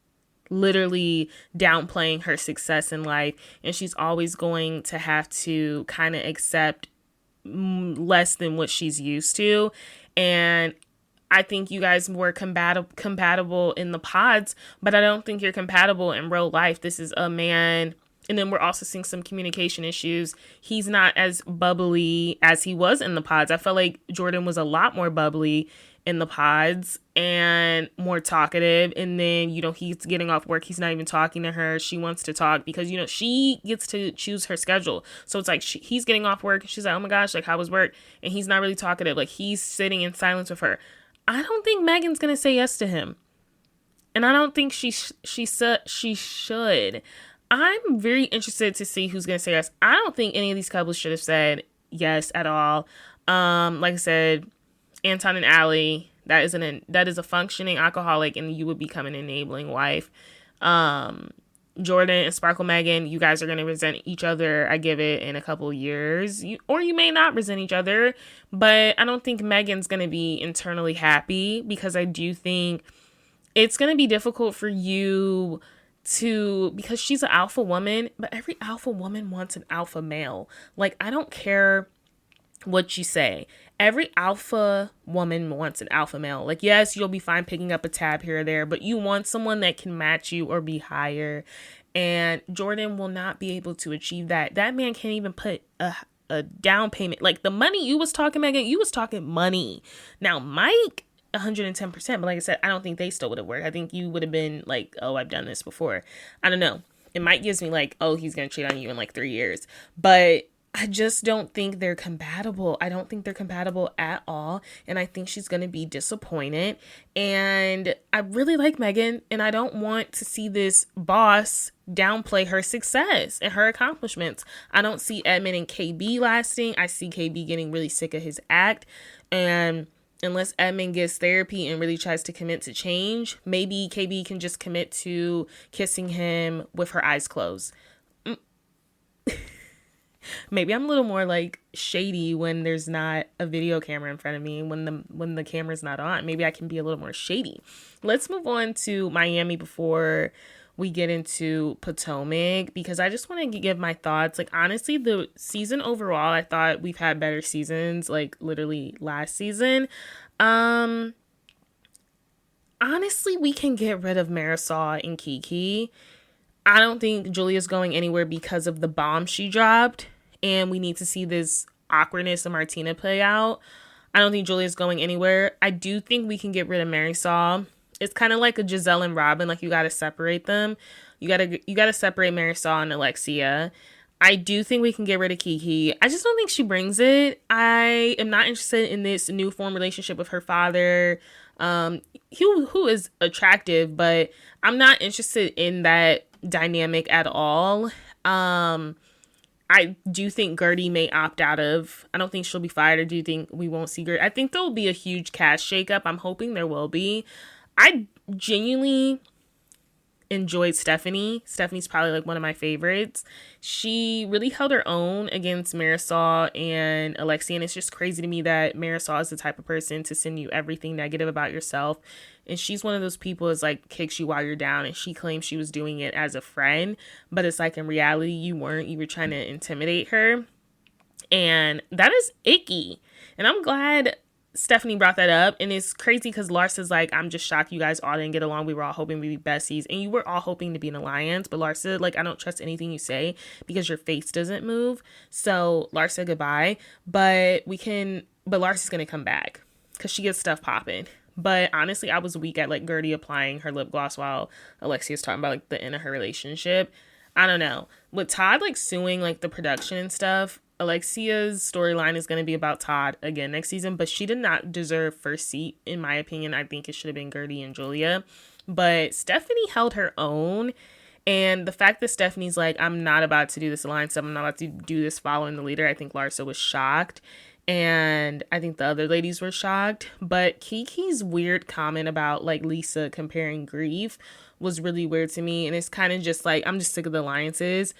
literally downplaying her success in life, and she's always going to have to kind of accept less than what she's used to. And I think you guys were compatible in the pods, but I don't think you're compatible in real life. This is a man. And then we're also seeing some communication issues. He's not as bubbly as he was in the pods. I felt like Jordan was a lot more bubbly in the pods and more talkative. And then, he's getting off work. He's not even talking to her. She wants to talk because, she gets to choose her schedule. So it's like he's getting off work. She's like, oh my gosh, like, how was work? And he's not really talkative. Like, he's sitting in silence with her. I don't think Megan's going to say yes to him. And I don't think she should. I'm very interested to see who's going to say yes. I don't think any of these couples should have said yes at all. Like I said, Anton and Allie, that is a functioning alcoholic, and you would become an enabling wife. Jordan and Sparkle Megan, you guys are going to resent each other. I give it in a couple years, or you may not resent each other, but I don't think Megan's going to be internally happy, because I do think it's going to be difficult for you because she's an alpha woman, but every alpha woman wants an alpha male. Like, I don't care what you say. Every alpha woman wants an alpha male. Like, yes, you'll be fine picking up a tab here or there, but you want someone that can match you or be higher. And Jordan will not be able to achieve that. That man can't even put a down payment. Like, the money you was talking, Megan, you was talking money. Now, Mike, 110%. But like I said, I don't think they still would have worked. I think you would have been like, oh, I've done this before. I don't know. It might gives me like, oh, he's going to cheat on you in like 3 years. But I just don't think they're compatible. I don't think they're compatible at all. And I think she's going to be disappointed. And I really like Megan, and I don't want to see this boss downplay her success and her accomplishments. I don't see Edmund and KB lasting. I see KB getting really sick of his act. And unless Edmund gets therapy and really tries to commit to change, maybe KB can just commit to kissing him with her eyes closed. Maybe I'm a little more like shady when there's not a video camera in front of me, when the camera's not on. Maybe I can be a little more shady. Let's move on to Miami before we get into Potomac, because I just want to give my thoughts. Like, honestly, the season overall, I thought we've had better seasons, like literally last season. Honestly, we can get rid of Marisol and Kiki. I don't think Julia's going anywhere because of the bomb she dropped, and we need to see this awkwardness of Martina play out. I don't think Julia's going anywhere. I do think we can get rid of Marisol. It's kind of like a Giselle and Robin. Like, you got to separate them. You got to separate Marisol and Alexia. I do think we can get rid of Kiki. I just don't think she brings it. I am not interested in this new form relationship with her father, who is attractive, but I'm not interested in that dynamic at all. I do think Gertie may opt out of. I don't think she'll be fired. I do think we won't see Gertie. I think there will be a huge cast shakeup. I'm hoping there will be. I genuinely enjoyed Stephanie. Stephanie's probably like one of my favorites. She really held her own against Marisol and Alexia, and it's just crazy to me that Marisol is the type of person to send you everything negative about yourself, and she's one of those people that's like kicks you while you're down, and she claims she was doing it as a friend, but it's like in reality you weren't. You were trying to intimidate her, and that is icky. And I'm glad Stephanie brought that up, and it's crazy because Larsa's like, I'm just shocked you guys all didn't get along. We were all hoping we'd be besties, and you were all hoping to be an alliance. But Larsa, like, I don't trust anything you say because your face doesn't move. So Larsa, goodbye. But Larsa's gonna come back because she gets stuff popping. But honestly, I was weak at like Gertie applying her lip gloss while Alexia's talking about like the end of her relationship. I don't know. With Todd like suing like the production and stuff, Alexia's storyline is going to be about Todd again next season, but she did not deserve first seat, in my opinion. I think it should have been Gertie and Julia. But Stephanie held her own. And the fact that Stephanie's like, I'm not about to do this alliance stuff, I'm not about to do this following the leader, I think Larsa was shocked. And I think the other ladies were shocked. But Kiki's weird comment about like Lisa comparing grief was really weird to me. And it's kind of just like, I'm just sick of the alliances.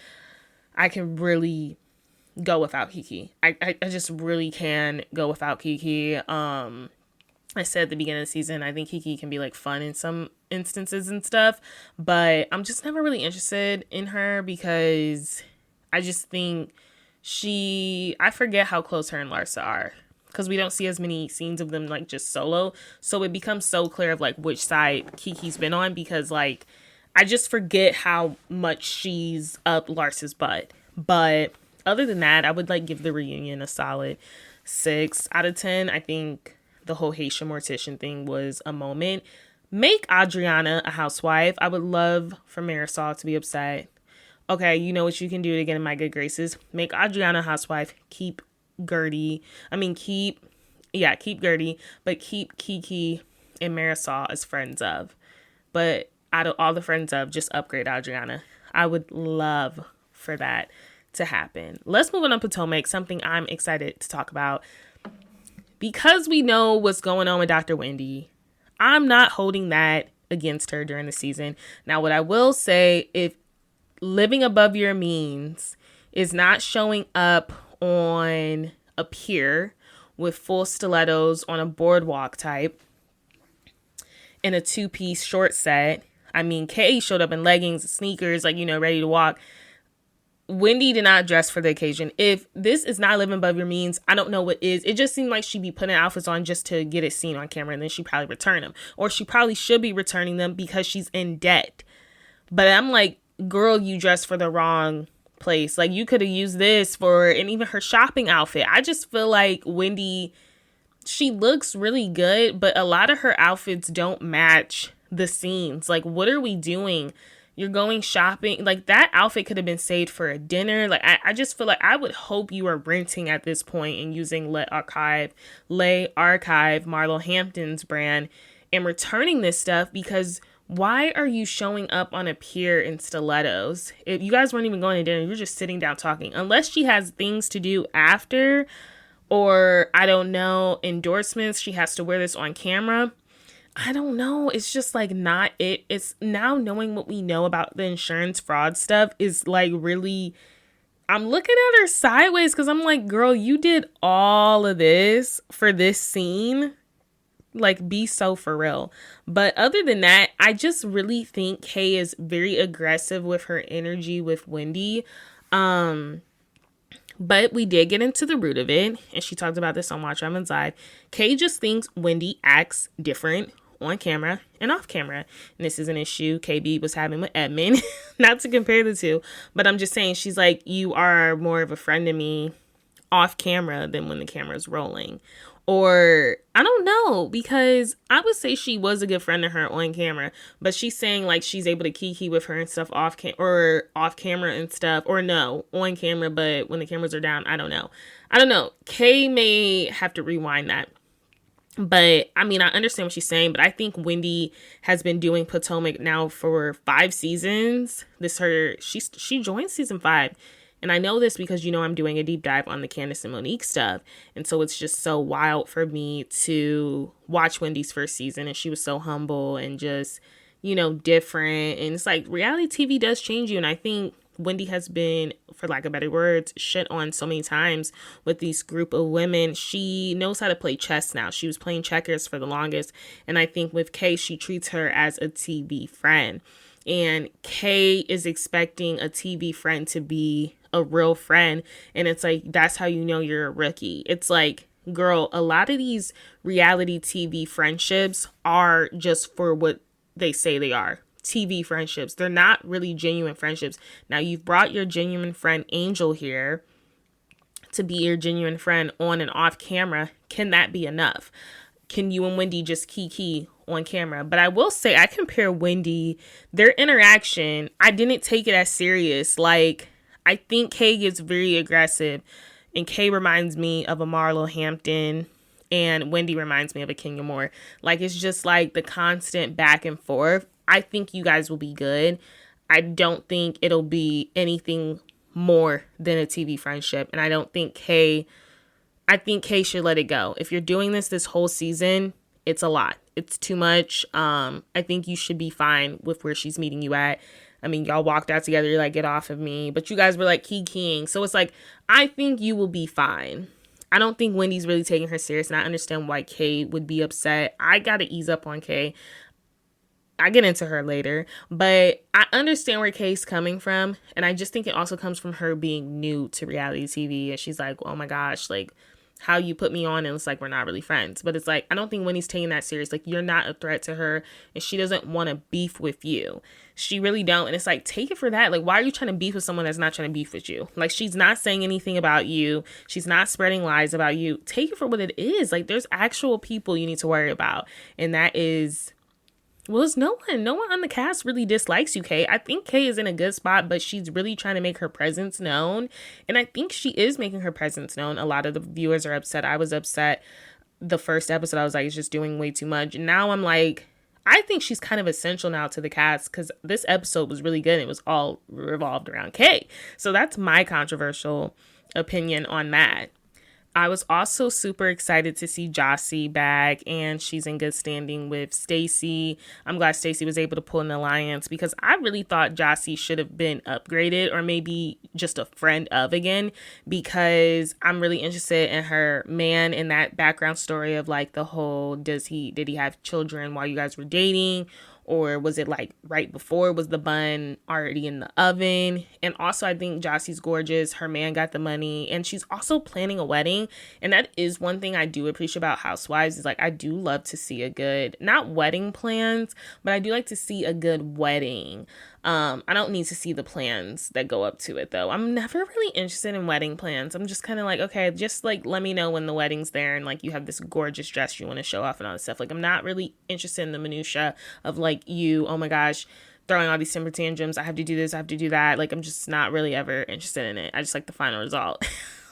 I can really go without Kiki. I just really can go without Kiki. I said at the beginning of the season, I think Kiki can be like fun in some instances and stuff, but I'm just never really interested in her because I just think I forget how close her and Larsa are because we don't see as many scenes of them like just solo. So it becomes so clear of like which side Kiki's been on because like I just forget how much she's up Larsa's butt. But other than that, I would like give the reunion a solid 6 out of 10. I think the whole Haitian mortician thing was a moment. Make Adriana a housewife. I would love for Marisol to be upset. Okay, you know what you can do to get in my good graces. Make Adriana a housewife. Keep Gertie. Keep Gertie, but keep Kiki and Marisol as friends of. But out of all the friends of, just upgrade Adriana. I would love for that to happen. Let's move on to Potomac, something I'm excited to talk about. Because we know what's going on with Dr. Wendy, I'm not holding that against her during the season. Now, what I will say, if living above your means is not showing up on a pier with full stilettos on a boardwalk type in a 2-piece short set, Kay showed up in leggings, sneakers, ready to walk. Wendy did not dress for the occasion. If this is not living above your means, I don't know what is. It just seemed like she'd be putting outfits on just to get it seen on camera, and then she'd probably return them. Or she probably should be returning them because she's in debt. But I'm like, girl, you dressed for the wrong place. Like, you could have used this for, and even her shopping outfit. I just feel like Wendy, she looks really good, but a lot of her outfits don't match the scenes. Like, what are we doing? You're going shopping. Like, that outfit could have been saved for a dinner. Like, I just feel like I would hope you are renting at this point and using Le Archive Marlo Hampton's brand and returning this stuff, because why are you showing up on a pier in stilettos? If you guys weren't even going to dinner, you're just sitting down talking. Unless she has things to do after, or I don't know, endorsements, she has to wear this on camera. I don't know. It's just like not it. It's now knowing what we know about the insurance fraud stuff is like really, I'm looking at her sideways because I'm like, girl, you did all of this for this scene. Like, be so for real. But other than that, I just really think Kay is very aggressive with her energy with Wendy. But we did get into the root of it, and she talked about this on Watch Evan's Live. Kay just thinks Wendy acts different on camera and off camera. And this is an issue KB was having with Edmund. Not to compare the two, but I'm just saying, she's like, you are more of a friend to me off camera than when the camera's rolling. Or I don't know, because I would say she was a good friend to her on camera, but she's saying like she's able to kiki with her and stuff off camera and stuff, or no, on camera, but when the cameras are down, I don't know. Kay may have to rewind that. But I understand what she's saying, but I think Wendy has been doing Potomac now for 5 seasons. She joined season 5. And I know this because, I'm doing a deep dive on the Candace and Monique stuff. And so it's just so wild for me to watch Wendy's first season. And she was so humble and just, different. And it's like reality TV does change you. And I think Wendy has been, for lack of better words, shit on so many times with these group of women. She knows how to play chess now. She was playing checkers for the longest. And I think with Kay, she treats her as a TV friend. And Kay is expecting a TV friend to be a real friend, and it's like, that's how you know you're a rookie. It's like, girl, a lot of these reality TV friendships are just for what they say they are. TV friendships. They're not really genuine friendships. Now, you've brought your genuine friend Angel here to be your genuine friend on and off camera. Can that be enough? Can you and Wendy just kiki on camera? But I will say, I compare Wendy, their interaction, I didn't take it as serious. Like, I think Kay gets very aggressive, and Kay reminds me of a Marlo Hampton, and Wendy reminds me of a Kenya Moore. Like, it's just like the constant back and forth. I think you guys will be good. I don't think it'll be anything more than a TV friendship. And I think Kay should let it go. If you're doing this whole season, it's a lot. It's too much. I think you should be fine with where she's meeting you at. I mean, y'all walked out together. You're like, get off of me. But you guys were like keying. So it's like, I think you will be fine. I don't think Wendy's really taking her serious. And I understand why Kay would be upset. I got to ease up on Kay. I get into her later, but I understand where Kay's coming from. And I just think it also comes from her being new to reality TV. And she's like, oh my gosh, like, how you put me on, and it's like, we're not really friends. But it's like, I don't think Wendy's taking that serious. Like, you're not a threat to her, and she doesn't want to beef with you. She really don't. And it's like, take it for that. Like, why are you trying to beef with someone that's not trying to beef with you? Like, she's not saying anything about you. She's not spreading lies about you. Take it for what it is. Like, there's actual people you need to worry about. And that is, well, it's no one on the cast really dislikes you, Kay. I think Kay is in a good spot, but she's really trying to make her presence known. And I think she is making her presence known. A lot of the viewers are upset. I was upset the first episode. I was like, it's just doing way too much. And now I'm like, I think she's kind of essential now to the cast, because this episode was really good. It was all revolved around Kay. So that's my controversial opinion on that. I was also super excited to see Jossie back, and she's in good standing with Stacey. I'm glad Stacey was able to pull an alliance, because I really thought Jossie should have been upgraded, or maybe just a friend of again, because I'm really interested in her man in that background story of like the whole, did he have children while you guys were dating? Or was it like right before? Was the bun already in the oven? And also, I think Jossie's gorgeous. Her man got the money. And she's also planning a wedding. And that is one thing I do appreciate about Housewives, is like, I do love to see a good, not wedding plans, but I do like to see a good wedding. I don't need to see the plans that go up to it, though. I'm never really interested in wedding plans. I'm just kind of like, okay, just like let me know when the wedding's there, and like you have this gorgeous dress you want to show off and all this stuff. Like, I'm not really interested in the minutia of like you, oh my gosh, throwing all these temper tantrums. I have to do this, I have to do that. Like, I'm just not really ever interested in it. I just like the final result.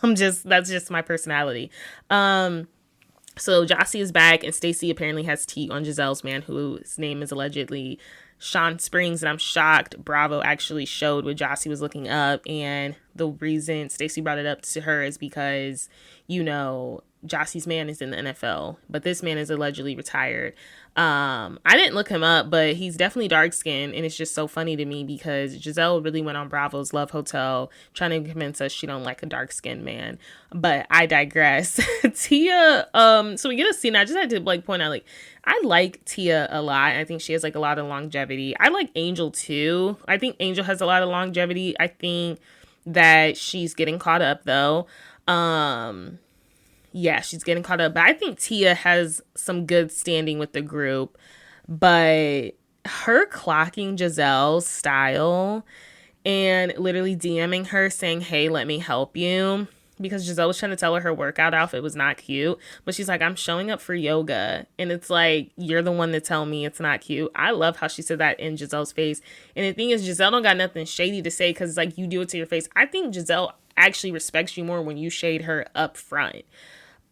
That's just my personality. So Jossie is back, and Stacey apparently has tea on Giselle's man, whose name is allegedly Sean Springs, and I'm shocked Bravo actually showed what Jossie was looking up, and the reason Stacey brought it up to her is because, you know, Jossie's man is in the NFL, but this man is allegedly retired. I didn't look him up, but he's definitely dark skinned, and it's just so funny to me because Giselle really went on Bravo's Love Hotel trying to convince us she don't like a dark skinned man. But I digress. Tia, so we get a scene. I just had to like point out, like, I like Tia a lot. I think she has like a lot of longevity. I like Angel too. I think Angel has a lot of longevity. I think that she's getting caught up though. Yeah, she's getting caught up. But I think Tia has some good standing with the group. But her clocking Giselle's style and literally DMing her saying, hey, let me help you. Because Giselle was trying to tell her workout outfit was not cute. But she's like, I'm showing up for yoga. And it's like, you're the one to tell me it's not cute. I love how she said that in Giselle's face. And the thing is, Giselle don't got nothing shady to say because, like, you do it to your face. I think Giselle actually respects you more when you shade her up front.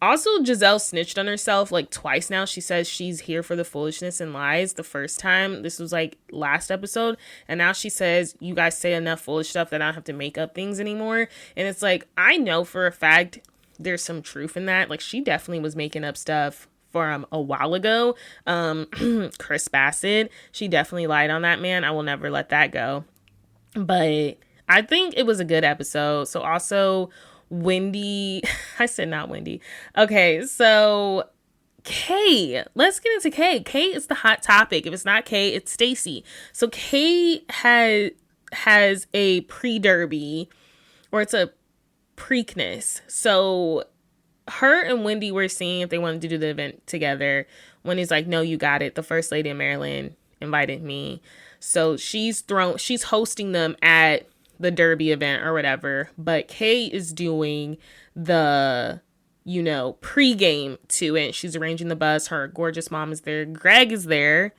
Also, Giselle snitched on herself like twice now. She says she's here for the foolishness and lies. The first time, this was like last episode. And now she says, you guys say enough foolish stuff that I don't have to make up things anymore. And it's like, I know for a fact there's some truth in that. Like, she definitely was making up stuff from a while ago. Chris Bassett, she definitely lied on that man. I will never let that go. But I think it was a good episode. So also, Wendy, I said not Wendy. Okay, so Kay, let's get into Kay. Kay is the hot topic. If it's not Kay, it's Stacey. So Kay has a pre-derby, or it's a Preakness. So her and Wendy were seeing if they wanted to do the event together. Wendy's like, no, you got it. The first lady of Maryland invited me. So she's hosting them at the Derby event or whatever. But Kay is doing the, pregame to it. She's arranging the bus. Her gorgeous mom is there. Greg is there.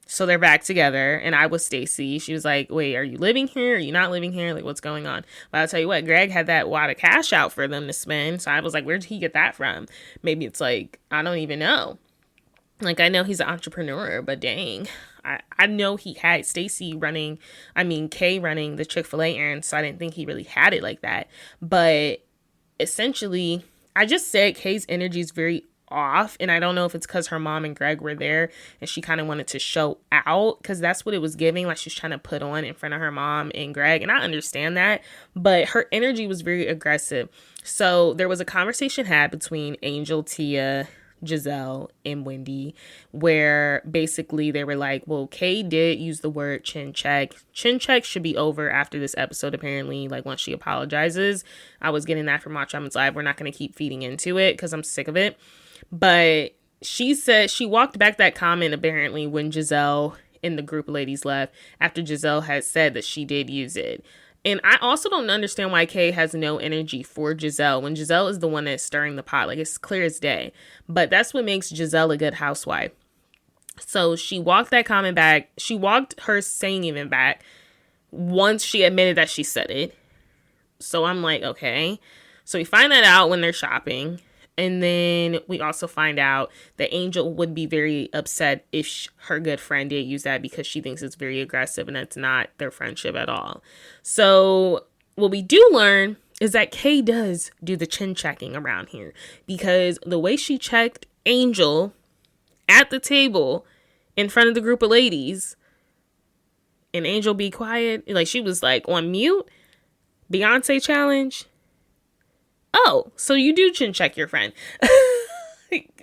So they're back together, and I was Stacy. She was like, wait, are you living here? Are you not living here? Like, what's going on? But I'll tell you what, Greg had that wad of cash out for them to spend. So I was like, where did he get that from? Maybe it's like, I don't even know. Like, I know he's an entrepreneur, but dang. I know he had Kay running the Chick-fil-A errands, so I didn't think he really had it like that. But essentially, I just said Kay's energy is very off, and I don't know if it's because her mom and Greg were there and she kind of wanted to show out, because that's what it was giving, like she's trying to put on in front of her mom and Greg, and I understand that, but her energy was very aggressive. So there was a conversation had between Angel, Tia, Giselle, and Wendy, where basically they were like, well, Kay did use the word chin check. Chin check should be over after this episode, apparently, like once she apologizes. I was getting that from Watch Women's Live. We're not going to keep feeding into it because I'm sick of it. But she said she walked back that comment apparently when Giselle and the group of ladies left, after Giselle had said that she did use it. And I also don't understand why Kay has no energy for Giselle when Giselle is the one that's stirring the pot. Like, it's clear as day. But that's what makes Giselle a good housewife. So she walked that comment back. She walked her saying even back once she admitted that she said it. So I'm like, okay. So we find that out when they're shopping. And then we also find out that Angel would be very upset if her good friend did use that, because she thinks it's very aggressive and that's not their friendship at all. So what we do learn is that Kay does do the chin checking around here, because the way she checked Angel at the table in front of the group of ladies and Angel be quiet, like she was like on mute, Beyonce challenge. Oh, so you do chin check your friend.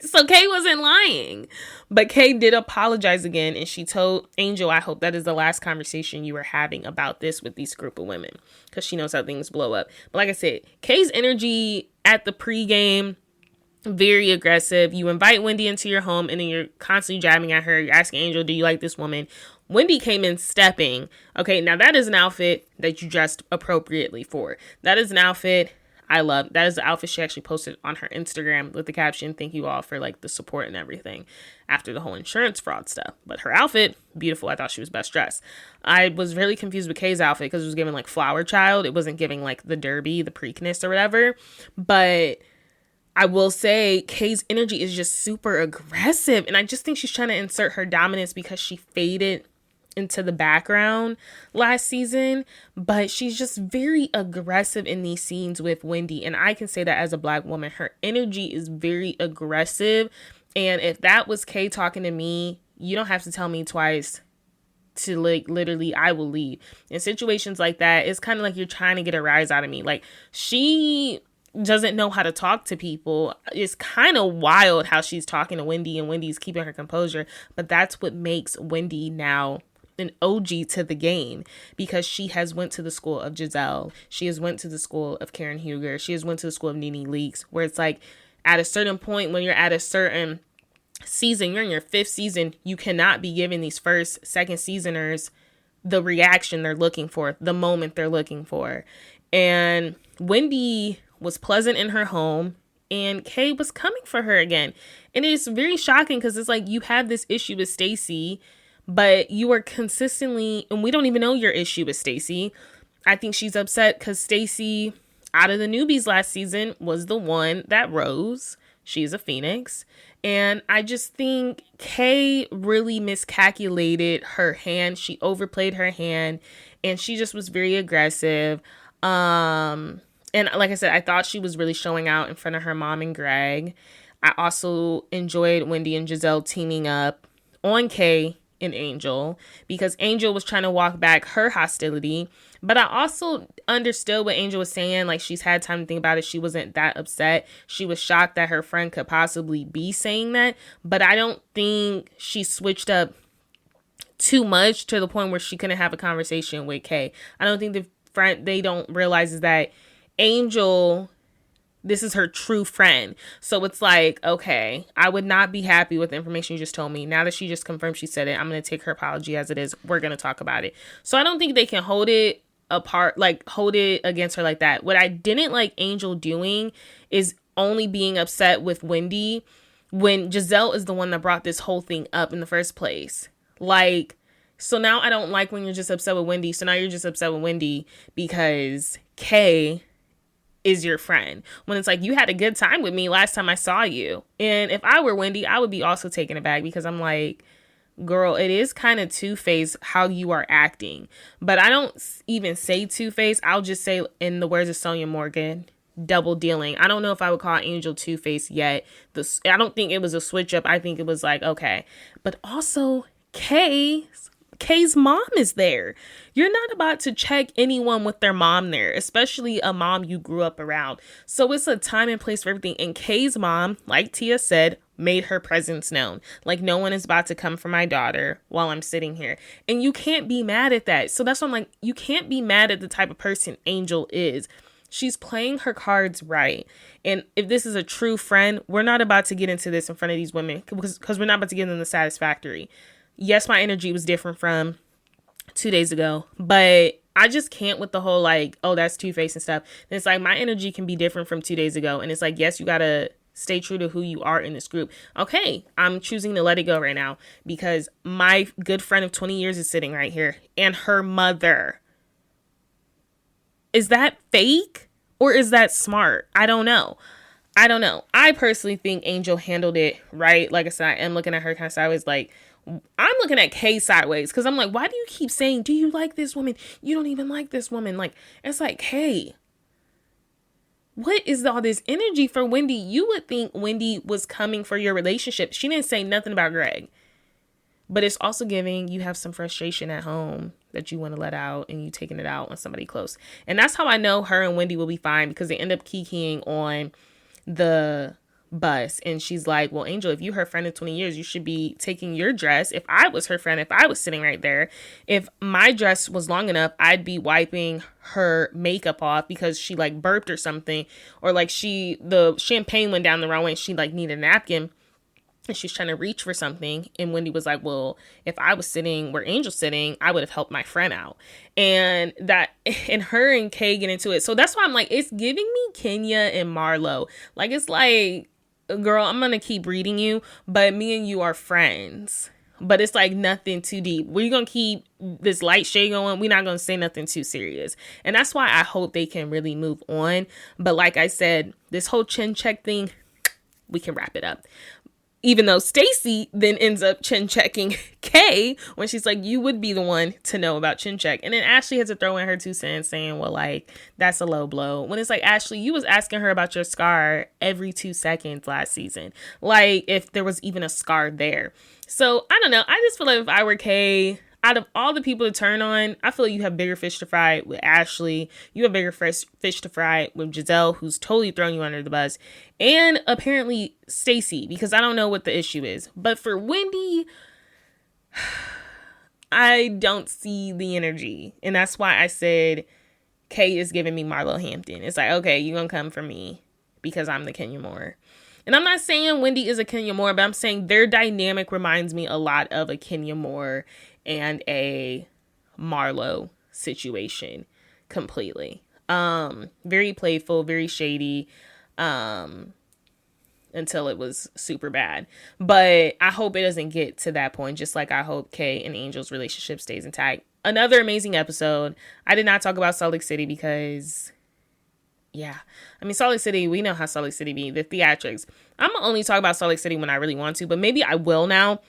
So Kay wasn't lying. But Kay did apologize again, and she told Angel, I hope that is the last conversation you were having about this with these group of women, because she knows how things blow up. But like I said, Kay's energy at the pregame, very aggressive. You invite Wendy into your home, and then you're constantly jabbing at her. You're asking Angel, do you like this woman? Wendy came in stepping. Okay, now that is an outfit that you dressed appropriately for. That is an outfit I love. That is the outfit she actually posted on her Instagram with the caption, thank you all for like the support and everything after the whole insurance fraud stuff. But her outfit, beautiful. I thought she was best dressed. I was really confused with Kay's outfit because it was giving like flower child. It wasn't giving like the derby, the Preakness or whatever. But I will say Kay's energy is just super aggressive. And I just think she's trying to insert her dominance because she faded into the background last season, but she's just very aggressive in these scenes with Wendy. And I can say that as a Black woman, her energy is very aggressive. And if that was Kay talking to me, you don't have to tell me twice to like, literally, I will leave. In situations like that, it's kind of like you're trying to get a rise out of me. Like, she doesn't know how to talk to people. It's kind of wild how she's talking to Wendy and Wendy's keeping her composure, but that's what makes Wendy now an OG to the game, because she has went to the school of Giselle. She has went to the school of Karen Huger. She has went to the school of Nene Leakes, where it's like at a certain point when you're at a certain season, you're in your 5th season, you cannot be giving these first, second seasoners the reaction they're looking for, the moment they're looking for. And Wendy was pleasant in her home, and Kay was coming for her again. And it's very shocking because it's like you have this issue with Stacey, but you are consistently, and we don't even know your issue with Stacey. I think she's upset because Stacey, out of the newbies last season, was the one that rose. She's a phoenix. And I just think Kay really miscalculated her hand. She overplayed her hand, and she just was very aggressive. And like I said, I thought she was really showing out in front of her mom and Greg. I also enjoyed Wendy and Giselle teaming up on Kay and Angel, because Angel was trying to walk back her hostility. But I also understood what Angel was saying. Like, she's had time to think about it. She wasn't that upset. She was shocked that her friend could possibly be saying that. But I don't think she switched up too much to the point where she couldn't have a conversation with Kay. I don't think they don't realize is that Angel This is her true friend. So it's like, okay, I would not be happy with the information you just told me. Now that she just confirmed she said it, I'm going to take her apology as it is. We're going to talk about it. So I don't think they can hold it apart, like hold it against her like that. What I didn't like Angel doing is only being upset with Wendy when Giselle is the one that brought this whole thing up in the first place. Like, so now I don't like when you're just upset with Wendy. So now you're just upset with Wendy because Kay is your friend. When it's like, you had a good time with me last time I saw you. And if I were Wendy, I would be also taken aback because I'm like, girl, it is kind of two-faced how you are acting. But I don't even say two-faced. I'll just say, in the words of Sonia Morgan, double dealing. I don't know if I would call Angel two-faced yet. I don't think it was a switch up. I think it was like, okay. But also, Kay's mom is there. You're not about to check anyone with their mom there, especially a mom you grew up around. So it's a time and place for everything. And Kay's mom, like Tia said, made her presence known. Like, no one is about to come for my daughter while I'm sitting here. And you can't be mad at that. So that's why I'm like, you can't be mad at the type of person Angel is. She's playing her cards right. And if this is a true friend, we're not about to get into this in front of these women because we're not about to give them the satisfactory. Yes, my energy was different from 2 days ago, but I just can't with the whole like, oh, that's two-faced and stuff. And it's like, my energy can be different from 2 days ago. And it's like, yes, you got to stay true to who you are in this group. Okay, I'm choosing to let it go right now because my good friend of 20 years is sitting right here and her mother. Is that fake or is that smart? I don't know. I personally think Angel handled it right. Like I said, I am looking at her kind of sideways, like, I'm looking at Kay sideways because I'm like, why do you keep saying, do you like this woman? You don't even like this woman. Like, it's like, hey, what is all this energy for Wendy? You would think Wendy was coming for your relationship. She didn't say nothing about Greg. But it's also giving you have some frustration at home that you want to let out and you taking it out on somebody close. And that's how I know her and Wendy will be fine because they end up kikiing on the bus. And she's like, well, Angel, if you her friend in 20 years, you should be taking your dress. If I was her friend, if I was sitting right there, if my dress was long enough, I'd be wiping her makeup off because she like burped or something, or like the champagne went down the wrong way and she like needed a napkin and she's trying to reach for something. And Wendy was like, well, if I was sitting where Angel's sitting, I would have helped my friend out. And her and Kay get into it. So that's why I'm like, it's giving me Kenya and Marlo. Like, it's like, girl, I'm going to keep reading you, but me and you are friends. But it's like nothing too deep. We're going to keep this light shade going. We're not going to say nothing too serious. And that's why I hope they can really move on. But like I said, this whole chin check thing, we can wrap it up. Even though Stacy then ends up chin checking Kay when she's like, you would be the one to know about chin check. And then Ashley has to throw in her 2 cents saying, well, like, that's a low blow. When it's like, Ashley, you was asking her about your scar every 2 seconds last season. Like, if there was even a scar there. So, I don't know. I just feel like if I were Kay, out of all the people to turn on, I feel like you have bigger fish to fry with Ashley. You have bigger fish to fry with Giselle, who's totally throwing you under the bus. And apparently Stacy, because I don't know what the issue is. But for Wendy, I don't see the energy. And that's why I said Kay is giving me Marlo Hampton. It's like, okay, you're going to come for me because I'm the Kenya Moore. And I'm not saying Wendy is a Kenya Moore, but I'm saying their dynamic reminds me a lot of a Kenya Moore and a Marlo situation completely. Very playful, very shady, until it was super bad. But I hope it doesn't get to that point, just like I hope Kay and Angel's relationship stays intact. Another amazing episode. I did not talk about Salt Lake City because, yeah. I mean, Salt Lake City, we know how Salt Lake City be, the theatrics. I'm going to only talk about Salt Lake City when I really want to, but maybe I will now.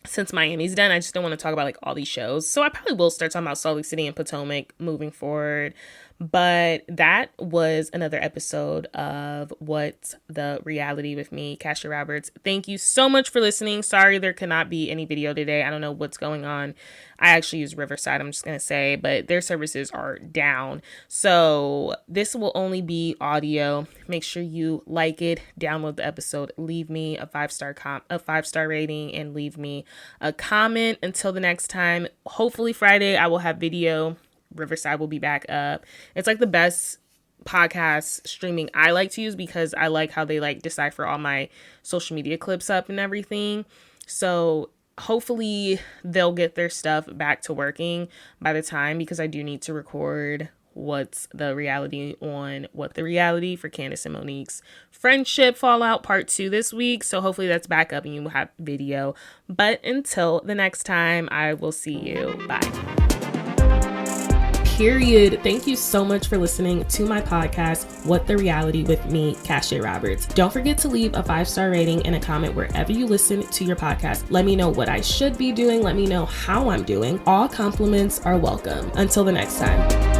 Since Miami's done, I just don't want to talk about like all these shows. So I probably will start talking about Salt Lake City and Potomac moving forward. But that was another episode of What's the Reality with me, Cassia Roberts. Thank you so much for listening. Sorry there could not be any video today. I don't know what's going on. I actually use Riverside, I'm just going to say, but their services are down. So this will only be audio. Make sure you like it, download the episode, leave me a 5-star rating, and leave me a comment. Until the next time, hopefully Friday I will have video. Riverside will be back up. It's like the best podcast streaming I like to use, because I like how they like decipher all my social media clips up and everything. So hopefully they'll get their stuff back to working by the time, because I do need to record what's the reality on What the Reality for Candace and Monique's friendship fallout part 2 this week. So hopefully that's back up and you will have video. But until the next time, I will see you. Bye. Period. Thank you so much for listening to my podcast, What the Reality, with me, Cashier Roberts. Don't forget to leave a 5-star rating and a comment wherever you listen to your podcast. Let me know what I should be doing. Let me know how I'm doing. All compliments are welcome. Until the next time.